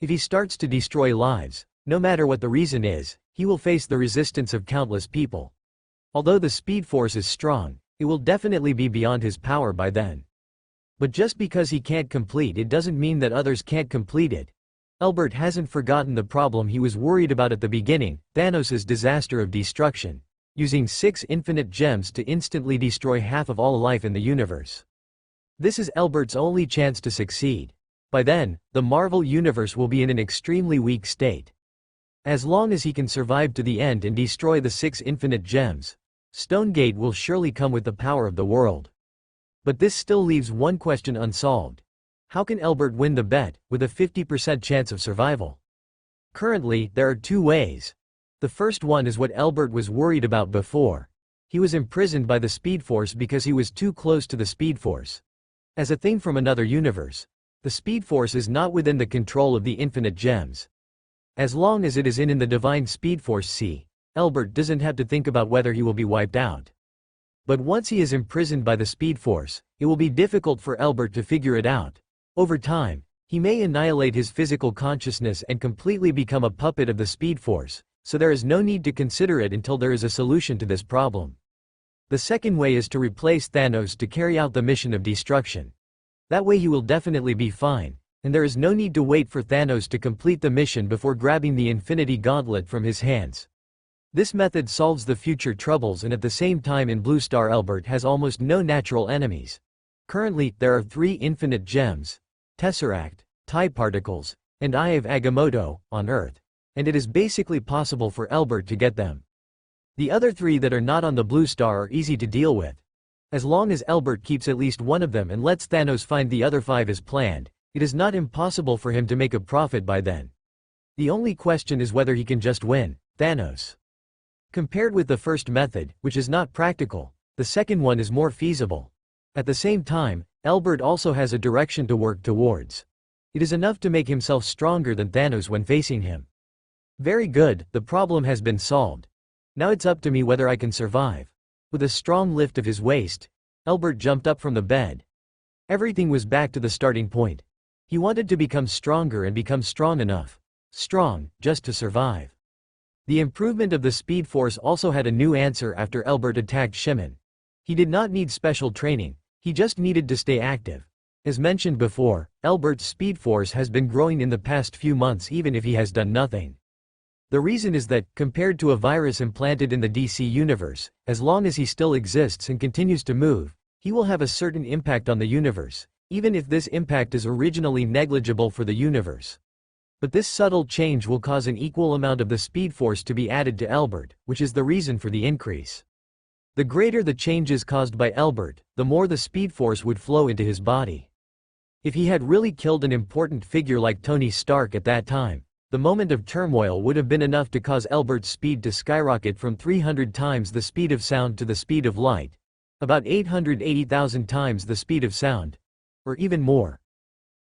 If he starts to destroy lives, no matter what the reason is, he will face the resistance of countless people. Although the Speed Force is strong, it will definitely be beyond his power by then. But just because he can't complete it doesn't mean that others can't complete it. Albert hasn't forgotten the problem he was worried about at the beginning, Thanos' disaster of destruction, using 6 infinite gems to instantly destroy half of all life in the universe. This is Albert's only chance to succeed. By then, the Marvel Universe will be in an extremely weak state. As long as he can survive to the end and destroy the 6 infinite gems, Stonegate will surely come with the power of the world. But this still leaves one question unsolved. How can Albert win the bet, with a 50% chance of survival? Currently, there are 2 ways. The first one is what Albert was worried about before. He was imprisoned by the Speed Force because he was too close to the Speed Force. As a thing from another universe, the Speed Force is not within the control of the infinite gems. As long as it is in the divine Speed Force C, Albert doesn't have to think about whether he will be wiped out. But once he is imprisoned by the Speed Force, it will be difficult for Albert to figure it out. Over time, he may annihilate his physical consciousness and completely become a puppet of the Speed Force, so there is no need to consider it until there is a solution to this problem. The second way is to replace Thanos to carry out the mission of destruction. That way he will definitely be fine, and there is no need to wait for Thanos to complete the mission before grabbing the Infinity Gauntlet from his hands. This method solves the future troubles, and at the same time in Blue Star Albert has almost no natural enemies. Currently, there are 3 infinite gems, Tesseract, TIE Particles, and Eye of Agamotto, on Earth, and it is basically possible for Albert to get them. The other 3 that are not on the Blue Star are easy to deal with. As long as Albert keeps at least one of them and lets Thanos find the other 5 as planned, it is not impossible for him to make a profit by then. The only question is whether he can just win Thanos. Compared with the first method, which is not practical, the second one is more feasible. At the same time, Albert also has a direction to work towards. It is enough to make himself stronger than Thanos when facing him. Very good, the problem has been solved. Now it's up to me whether I can survive. With a strong lift of his waist, Albert jumped up from the bed. Everything was back to the starting point. He wanted to become stronger and become strong enough. Strong, just to survive. The improvement of the Speed Force also had a new answer after Albert attacked Shimon. He did not need special training, he just needed to stay active. As mentioned before, Albert's Speed Force has been growing in the past few months even if he has done nothing. The reason is that, compared to a virus implanted in the DC universe, as long as he still exists and continues to move, he will have a certain impact on the universe, even if this impact is originally negligible for the universe. But this subtle change will cause an equal amount of the Speed Force to be added to Albert, which is the reason for the increase. The greater the changes caused by Albert, the more the Speed Force would flow into his body. If he had really killed an important figure like Tony Stark at that time, the moment of turmoil would have been enough to cause Albert's speed to skyrocket from 300 times the speed of sound to the speed of light, about 880,000 times the speed of sound, or even more.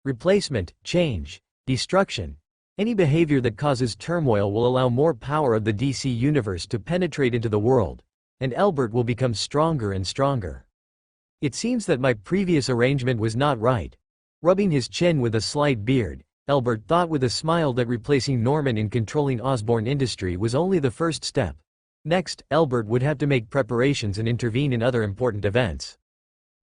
Replacement, change, destruction. Any behavior that causes turmoil will allow more power of the DC universe to penetrate into the world, and Albert will become stronger and stronger. It seems that my previous arrangement was not right. Rubbing his chin with a slight beard, Albert thought with a smile that replacing Norman in controlling Osborn Industry was only the first step. Next, Albert would have to make preparations and intervene in other important events.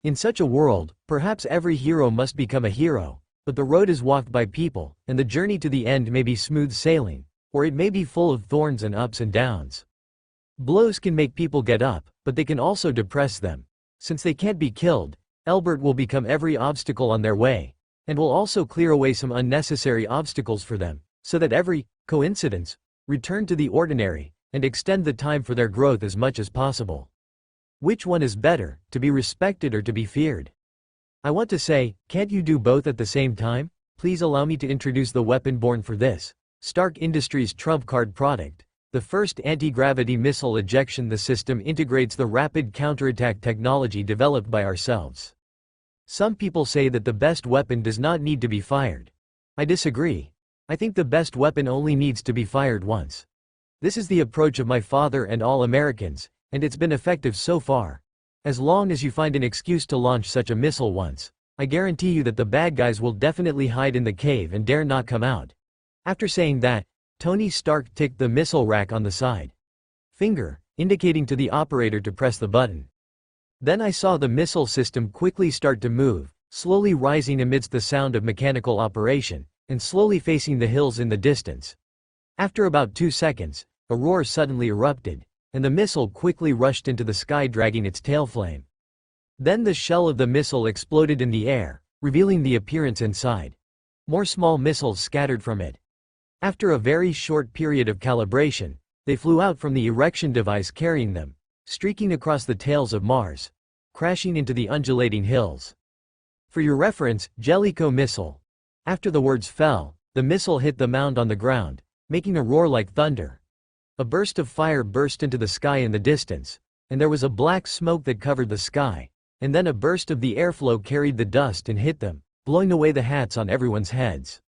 In such a world, perhaps every hero must become a hero. But the road is walked by people, and the journey to the end may be smooth sailing, or it may be full of thorns and ups and downs. Blows can make people get up, but they can also depress them. Since they can't be killed, Albert will become every obstacle on their way, and will also clear away some unnecessary obstacles for them, so that every coincidence return to the ordinary, and extend the time for their growth as much as possible. Which one is better, to be respected or to be feared? I want to say, can't you do both at the same time? Please allow me to introduce the weapon born for this. Stark Industries' trump card product. The first anti-gravity missile ejection. The system integrates the rapid counterattack technology developed by ourselves. Some people say that the best weapon does not need to be fired. I disagree. I think the best weapon only needs to be fired once. This is the approach of my father and all Americans, and it's been effective so far. As long as you find an excuse to launch such a missile once, I guarantee you that the bad guys will definitely hide in the cave and dare not come out. After saying that, Tony Stark ticked the missile rack on the side finger, indicating to the operator to press the button. Then I saw the missile system quickly start to move, slowly rising amidst the sound of mechanical operation, and slowly facing the hills in the distance. After about 2 seconds, a roar suddenly erupted, and the missile quickly rushed into the sky dragging its tail flame. Then the shell of the missile exploded in the air, revealing the appearance inside. More small missiles scattered from it. After a very short period of calibration, they flew out from the erection device carrying them, streaking across the tails of Mars, crashing into the undulating hills. For your reference, Jellicoe missile. After the words fell, the missile hit the mound on the ground, making a roar like thunder. A burst of fire burst into the sky in the distance, and there was a black smoke that covered the sky, and then a burst of the airflow carried the dust and hit them, blowing away the hats on everyone's heads.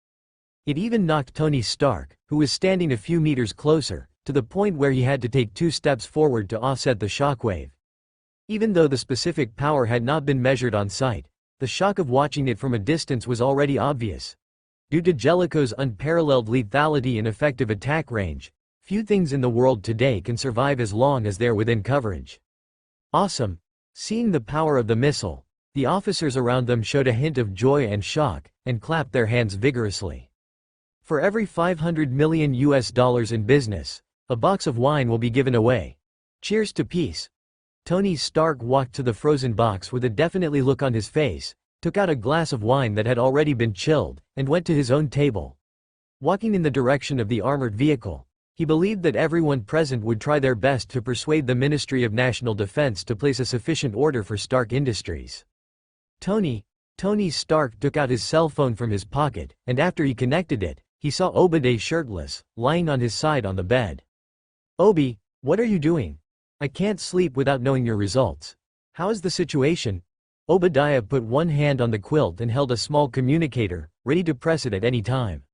It even knocked Tony Stark, who was standing a few meters closer, to the point where he had to take 2 steps forward to offset the shockwave. Even though the specific power had not been measured on sight, the shock of watching it from a distance was already obvious. Due to Jellicoe's unparalleled lethality and effective attack range, few things in the world today can survive as long as they're within coverage. Awesome! Seeing the power of the missile, the officers around them showed a hint of joy and shock, and clapped their hands vigorously. For every $500 million in business, a box of wine will be given away. Cheers to peace. Tony Stark walked to the frozen box with a definitely look on his face, took out a glass of wine that had already been chilled, and went to his own table. Walking in the direction of the armored vehicle, he believed that everyone present would try their best to persuade the Ministry of National Defense to place a sufficient order for Stark Industries. Tony Stark took out his cell phone from his pocket, and after he connected it, he saw Obadiah shirtless, lying on his side on the bed. "Obi, what are you doing? I can't sleep without knowing your results. How is the situation?" Obadiah put one hand on the quilt and held a small communicator, ready to press it at any time.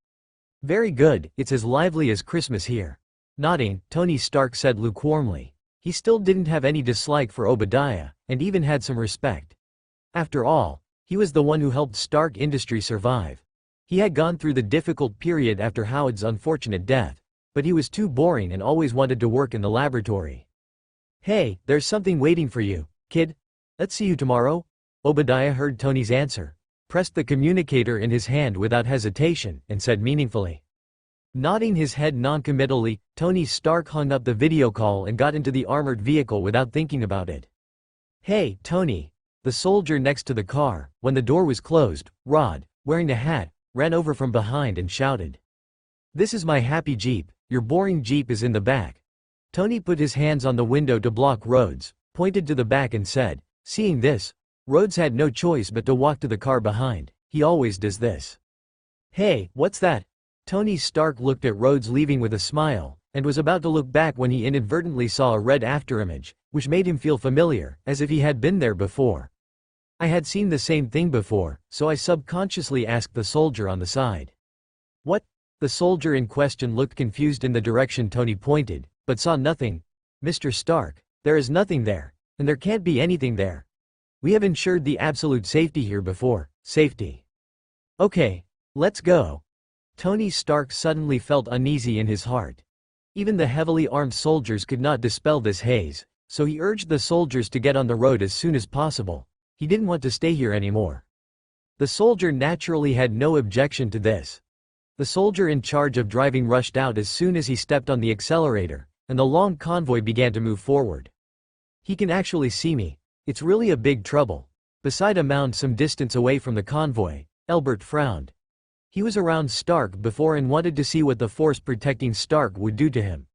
"Very good, it's as lively as Christmas here." Nodding, Tony Stark said lukewarmly. He still didn't have any dislike for Obadiah, and even had some respect. After all, he was the one who helped Stark Industries survive. He had gone through the difficult period after Howard's unfortunate death, but he was too boring and always wanted to work in the laboratory. "Hey, there's something waiting for you, kid. Let's see you tomorrow." Obadiah heard Tony's answer, pressed the communicator in his hand without hesitation, and said meaningfully. Nodding his head noncommittally, Tony Stark hung up the video call and got into the armored vehicle without thinking about it. "Hey, Tony." The soldier next to the car, when the door was closed, Rod, wearing a hat, ran over from behind and shouted. "This is my happy Jeep, your boring Jeep is in the back." Tony put his hands on the window to block Rhodes, pointed to the back and said, seeing this, Rhodes had no choice but to walk to the car behind. He always does this. "Hey, what's that?" Tony Stark looked at Rhodes leaving with a smile, and was about to look back when he inadvertently saw a red afterimage, which made him feel familiar, as if he had been there before. "I had seen the same thing before, so I subconsciously asked the soldier on the side." "What?" The soldier in question looked confused in the direction Tony pointed, but saw nothing. "Mr. Stark, there is nothing there, and there can't be anything there. We have ensured the absolute safety here before." "Safety. Okay, let's go." Tony Stark suddenly felt uneasy in his heart. Even the heavily armed soldiers could not dispel this haze, so he urged the soldiers to get on the road as soon as possible. He didn't want to stay here anymore. The soldier naturally had no objection to this. The soldier in charge of driving rushed out as soon as he stepped on the accelerator, and the long convoy began to move forward. "He can actually see me. It's really a big trouble." Beside a mound some distance away from the convoy, Elbert frowned. He was around Stark before and wanted to see what the force protecting Stark would do to him.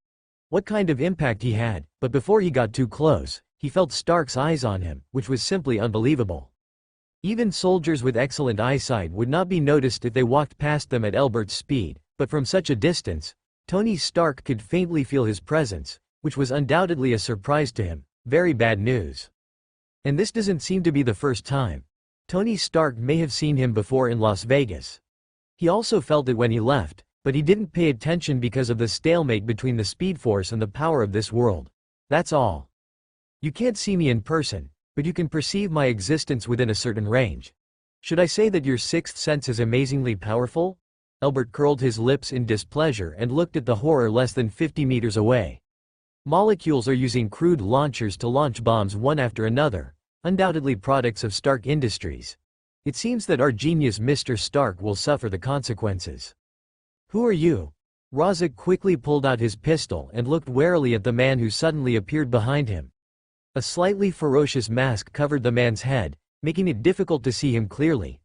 What kind of impact he had, but before he got too close, he felt Stark's eyes on him, which was simply unbelievable. Even soldiers with excellent eyesight would not be noticed if they walked past them at Elbert's speed, but from such a distance, Tony Stark could faintly feel his presence, which was undoubtedly a surprise to him. Very bad news. And this doesn't seem to be the first time. Tony Stark may have seen him before in Las Vegas. He also felt it when he left, but he didn't pay attention because of the stalemate between the Speed Force and the power of this world. That's all. "You can't see me in person, but you can perceive my existence within a certain range. Should I say that your sixth sense is amazingly powerful?" Elbert curled his lips in displeasure and looked at the horror less than 50 meters away. Molecules are using crude launchers to launch bombs one after another, undoubtedly products of Stark Industries. It seems that our genius Mr. Stark will suffer the consequences. Who are you? Raza quickly pulled out his pistol and looked warily at the man who suddenly appeared behind him. A slightly ferocious mask covered the man's head, making it difficult to see him clearly.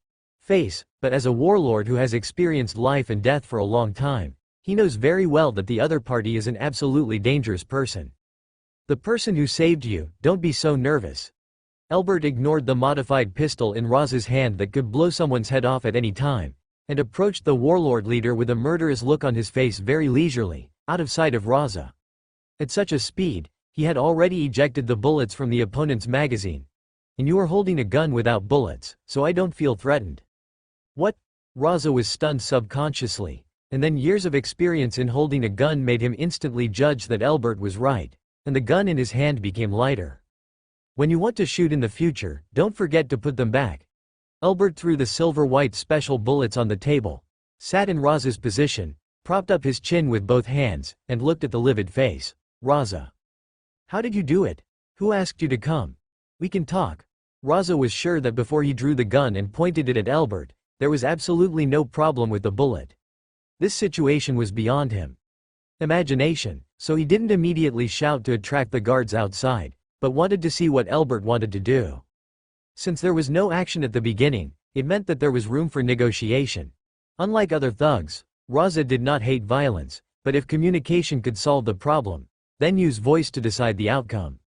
But as a warlord who has experienced life and death for a long time, he knows very well that the other party is an absolutely dangerous person. The person who saved you, don't be so nervous. Elbert ignored the modified pistol in Raza's hand that could blow someone's head off at any time, and approached the warlord leader with a murderous look on his face very leisurely, out of sight of Raza. At such a speed, he had already ejected the bullets from the opponent's magazine. And you are holding a gun without bullets, so I don't feel threatened. What? Raza was stunned subconsciously, and then years of experience in holding a gun made him instantly judge that Elbert was right, and the gun in his hand became lighter. When you want to shoot in the future, don't forget to put them back. Elbert threw the silver-white special bullets on the table, sat in Raza's position, propped up his chin with both hands, and looked at the livid face. Raza. How did you do it? Who asked you to come? We can talk. Raza was sure that before he drew the gun and pointed it at Elbert, there was absolutely no problem with the bullet. This situation was beyond him. Imagination, so he didn't immediately shout to attract the guards outside, but wanted to see what Elbert wanted to do. Since there was no action at the beginning, it meant that there was room for negotiation. Unlike other thugs, Raza did not hate violence, but if communication could solve the problem, then use voice to decide the outcome.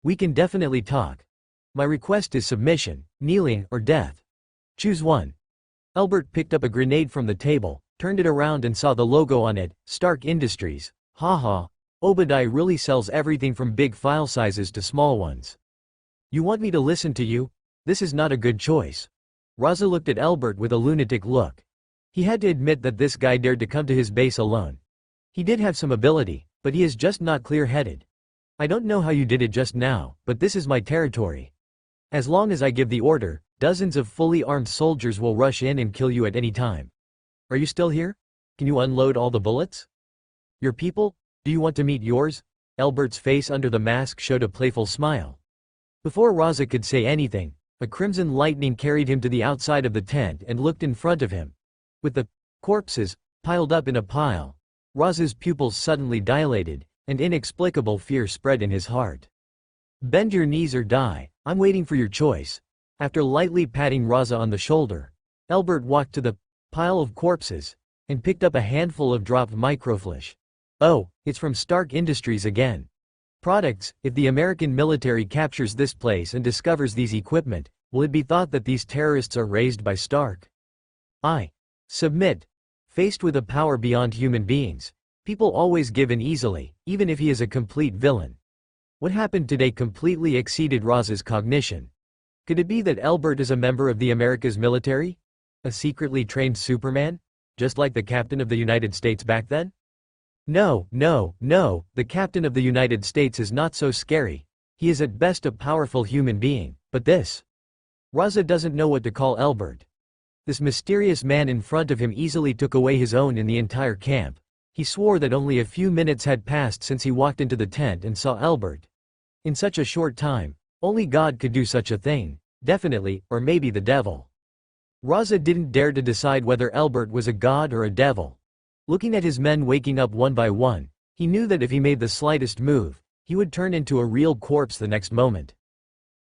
We can definitely talk. My request is submission, kneeling, or death. Choose one. Elbert picked up a grenade from the table, turned it around and saw the logo on it, Stark Industries. Haha, Obadiah really sells everything from big file sizes to small ones. You want me to listen to you? This is not a good choice. Raza looked at Elbert with a lunatic look. He had to admit that this guy dared to come to his base alone. He did have some ability, but he is just not clear-headed. I don't know how you did it just now, but this is my territory. As long as I give the order, dozens of fully armed soldiers will rush in and kill you at any time. Are you still here? Can you unload all the bullets? Your people? Do you want to meet yours? Elbert's face under the mask showed a playful smile. Before Raza could say anything, a crimson lightning carried him to the outside of the tent and looked in front of him. With the corpses piled up in a pile, Raza's pupils suddenly dilated, and inexplicable fear spread in his heart. Bend your knees or die, I'm waiting for your choice. After lightly patting Raza on the shoulder, Elbert walked to the pile of corpses and picked up a handful of dropped microflash. Oh, it's from Stark Industries again. Products. If the American military captures this place and discovers these equipment, will it be thought that these terrorists are raised by Stark? I submit. Faced with a power beyond human beings, people always give in easily, even if he is a complete villain. What happened today completely exceeded Raza's cognition. Could it be that Elbert is a member of the America's military? A secretly trained Superman? Just like the Captain of the United States back then? No, the Captain of the United States is not so scary. He is at best a powerful human being, but this? Raza doesn't know what to call Elbert. This mysterious man in front of him easily took away his own in the entire camp. He swore that only a few minutes had passed since he walked into the tent and saw Elbert. In such a short time, only God could do such a thing, definitely, or maybe the devil. Raza didn't dare to decide whether Elbert was a god or a devil. Looking at his men waking up one by one, he knew that if he made the slightest move, he would turn into a real corpse the next moment.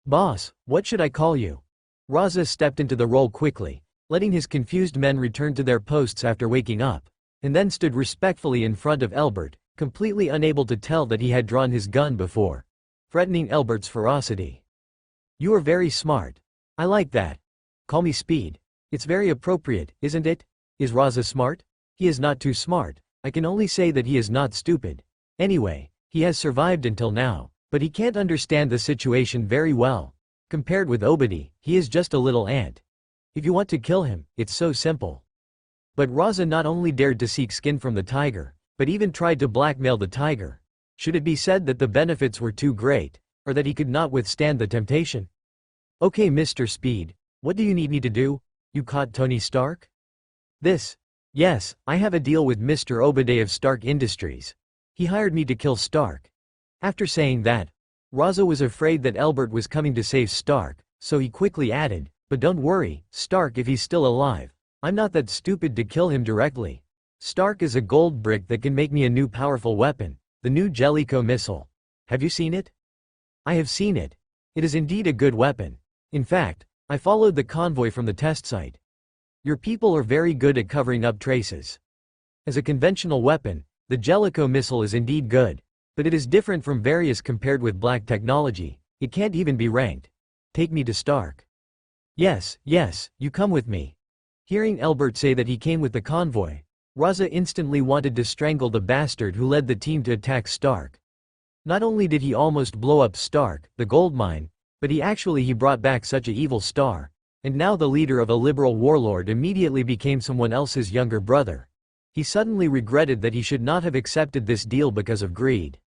Boss, what should I call you? Raza stepped into the role quickly, letting his confused men return to their posts after waking up, and then stood respectfully in front of Elbert, completely unable to tell that he had drawn his gun before, threatening Elbert's ferocity. You are very smart. I like that. Call me Speed. It's very appropriate, isn't it? Is Raza smart? He is not too smart. I can only say that he is not stupid. Anyway, he has survived until now, but he can't understand the situation very well. Compared with Obadi, he is just a little ant. If you want to kill him, it's so simple. But Raza not only dared to seek skin from the tiger, but even tried to blackmail the tiger. Should it be said that the benefits were too great, or that he could not withstand the temptation? Okay, Mr. Speed, what do you need me to do? You caught Tony Stark? Yes, I have a deal with Mr. Obadiah of Stark Industries. He hired me to kill Stark. After saying that, Raza was afraid that Elbert was coming to save Stark, so he quickly added, But don't worry, Stark, if he's still alive. I'm not that stupid to kill him directly. Stark is a gold brick that can make me a new powerful weapon, the new Jellicoe missile. Have you seen it? I have seen it. It is indeed a good weapon. In fact, I followed the convoy from the test site. Your people are very good at covering up traces. As a conventional weapon, the Jellicoe missile is indeed good, but it is different from various compared with black technology. It can't even be ranked. Take me to Stark. Yes, you come with me. Hearing Elbert say that he came with the convoy, Raza instantly wanted to strangle the bastard who led the team to attack Stark. Not only did he almost blow up Stark, the gold mine, but he brought back such a evil star, and now the leader of a liberal warlord immediately became someone else's younger brother. He suddenly regretted that he should not have accepted this deal because of greed.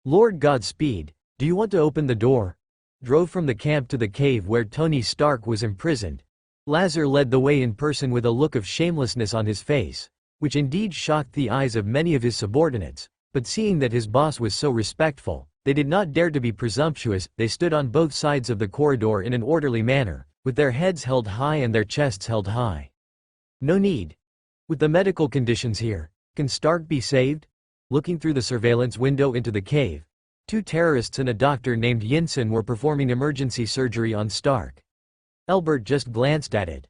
Lord Godspeed, do you want to open the door? Drove from the camp to the cave where Tony Stark was imprisoned. Lazar led the way in person with a look of shamelessness on his face, which indeed shocked the eyes of many of his subordinates, but seeing that his boss was so respectful, they did not dare to be presumptuous. They stood on both sides of the corridor in an orderly manner, with their heads held high and their chests held high. No need. With the medical conditions here, can Stark be saved? Looking through the surveillance window into the cave, two terrorists and a doctor named Yinsen were performing emergency surgery on Stark. Elbert just glanced at it.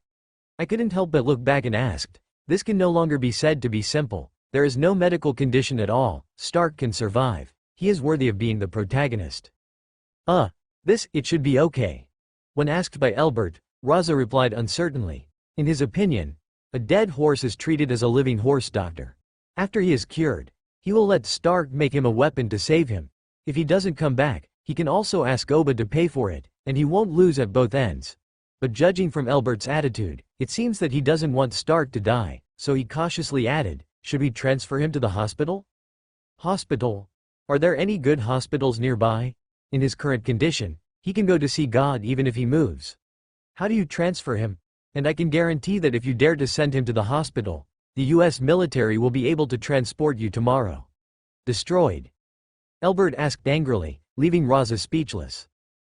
I couldn't help but look back and asked, this can no longer be said to be simple. There is no medical condition at all. Stark can survive. He is worthy of being the protagonist. It should be okay. When asked by Elbert, Raza replied uncertainly. In his opinion, a dead horse is treated as a living horse doctor. After he is cured, he will let Stark make him a weapon to save him. If he doesn't come back, he can also ask Oba to pay for it, and he won't lose at both ends. But judging from Elbert's attitude, it seems that he doesn't want Stark to die, so he cautiously added, should we transfer him to the hospital? Hospital? Are there any good hospitals nearby? In his current condition, he can go to see God even if he moves. How do you transfer him? And I can guarantee that if you dare to send him to the hospital, the US military will be able to transport you tomorrow. Destroyed. Elbert asked angrily, leaving Raza speechless.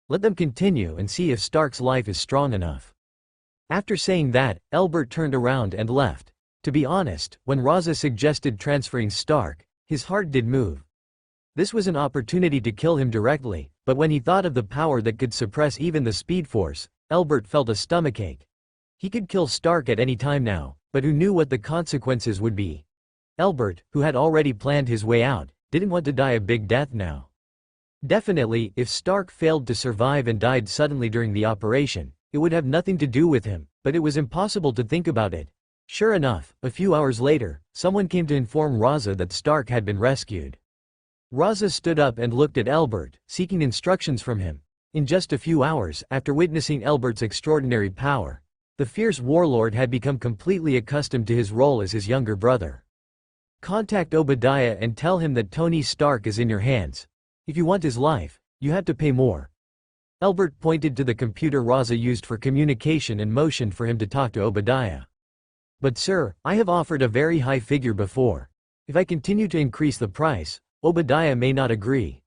Let them continue and see if Stark's life is strong enough. After saying that, Elbert turned around and left. To be honest, when Raza suggested transferring Stark, his heart did move. This was an opportunity to kill him directly, but when he thought of the power that could suppress even the Speed Force, Elbert felt a stomachache. He could kill Stark at any time now, but who knew what the consequences would be? Elbert, who had already planned his way out, didn't want to die a big death now. Definitely, if Stark failed to survive and died suddenly during the operation, it would have nothing to do with him, but it was impossible to think about it. Sure enough, a few hours later, someone came to inform Raza that Stark had been rescued. Raza stood up and looked at Elbert, seeking instructions from him. In just a few hours, after witnessing Elbert's extraordinary power, the fierce warlord had become completely accustomed to his role as his younger brother. Contact Obadiah and tell him that Tony Stark is in your hands. If you want his life, you have to pay more. Elbert pointed to the computer Raza used for communication and motioned for him to talk to Obadiah. But sir, I have offered a very high figure before. If I continue to increase the price, Obadiah may not agree.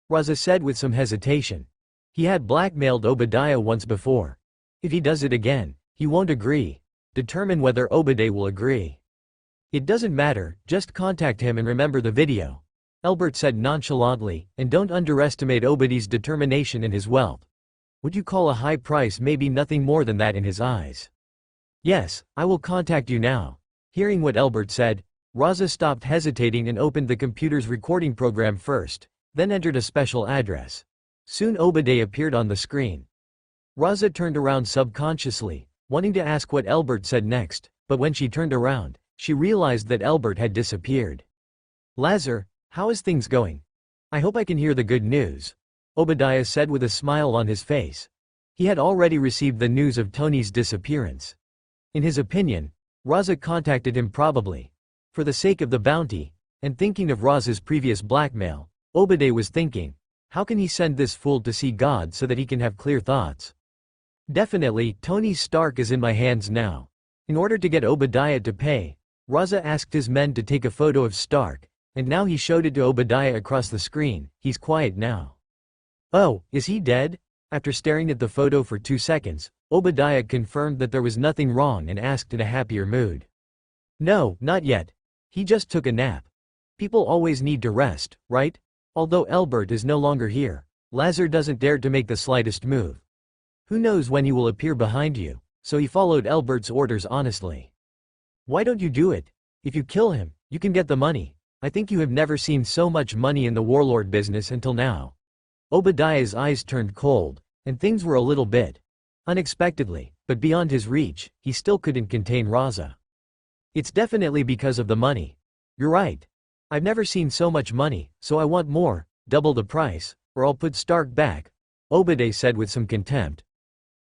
Raza said with some hesitation. He had blackmailed Obadiah once before. If he does it again, he won't agree. Determine whether Obadiah will agree. It doesn't matter, just contact him and remember the video. Elbert said nonchalantly, and don't underestimate Obadiah's determination and his wealth. Would you call a high price maybe nothing more than that in his eyes? Yes, I will contact you now. Hearing what Elbert said, Raza stopped hesitating and opened the computer's recording program first, then entered a special address. Soon Obadiah appeared on the screen. Raza turned around subconsciously, wanting to ask what Elbert said next, but when she turned around, she realized that Elbert had disappeared. Lazar, how is things going? I hope I can hear the good news, Obadiah said with a smile on his face. He had already received the news of Tony's disappearance. In his opinion, Raza contacted him probably for the sake of the bounty, and thinking of Raza's previous blackmail, Obadiah was thinking, how can he send this fool to see God so that he can have clear thoughts? Definitely, Tony Stark is in my hands now. In order to get Obadiah to pay, Raza asked his men to take a photo of Stark, and now he showed it to Obadiah across the screen. He's quiet now. Oh, is he dead? After staring at the photo for 2 seconds, Obadiah confirmed that there was nothing wrong and asked in a happier mood. No, not yet. He just took a nap. People always need to rest, right? Although Elbert is no longer here, Lazar doesn't dare to make the slightest move. Who knows when he will appear behind you, so he followed Elbert's orders honestly. Why don't you do it? If you kill him, you can get the money. I think you have never seen so much money in the warlord business until now. Obadiah's eyes turned cold, and things were a little bit unexpectedly, but beyond his reach, he still couldn't contain Raza. It's definitely because of the money. You're right. I've never seen so much money, so I want more, double the price, or I'll put Stark back, Obadiah said with some contempt.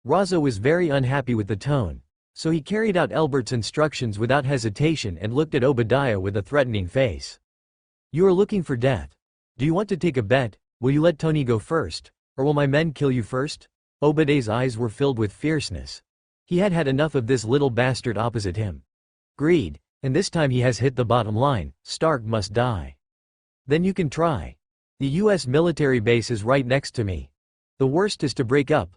Raza was very unhappy with the tone, so he carried out Elbert's instructions without hesitation and looked at Obadiah with a threatening face. You are looking for death. Do you want to take a bet? Will you let Tony go first, or will my men kill you first? Obadiah's eyes were filled with fierceness. He had had enough of this little bastard opposite him. Greed, and this time he has hit the bottom line. Stark must die. Then you can try. The US military base is right next to me. The worst is to break up.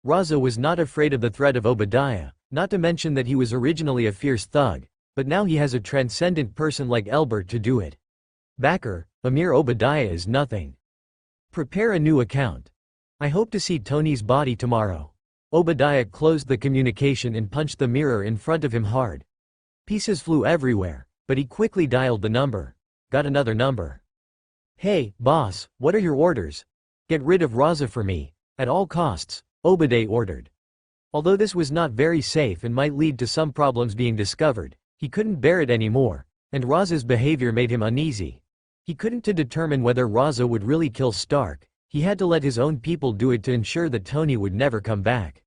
Raza was not afraid of the threat of Obadiah, not to mention that he was originally a fierce thug, but now he has a transcendent person like Elbert to do it. Backer, a mere Obadiah is nothing. Prepare a new account. I hope to see Tony's body tomorrow. Obadiah closed the communication and punched the mirror in front of him hard. Pieces flew everywhere, but he quickly dialed the number. Got another number. Hey, boss, what are your orders? Get rid of Raza for me, at all costs, Obadiah ordered. Although this was not very safe and might lead to some problems being discovered, he couldn't bear it anymore, and Raza's behavior made him uneasy. He couldn't determine whether Raza would really kill Stark. He had to let his own people do it to ensure that Tony would never come back.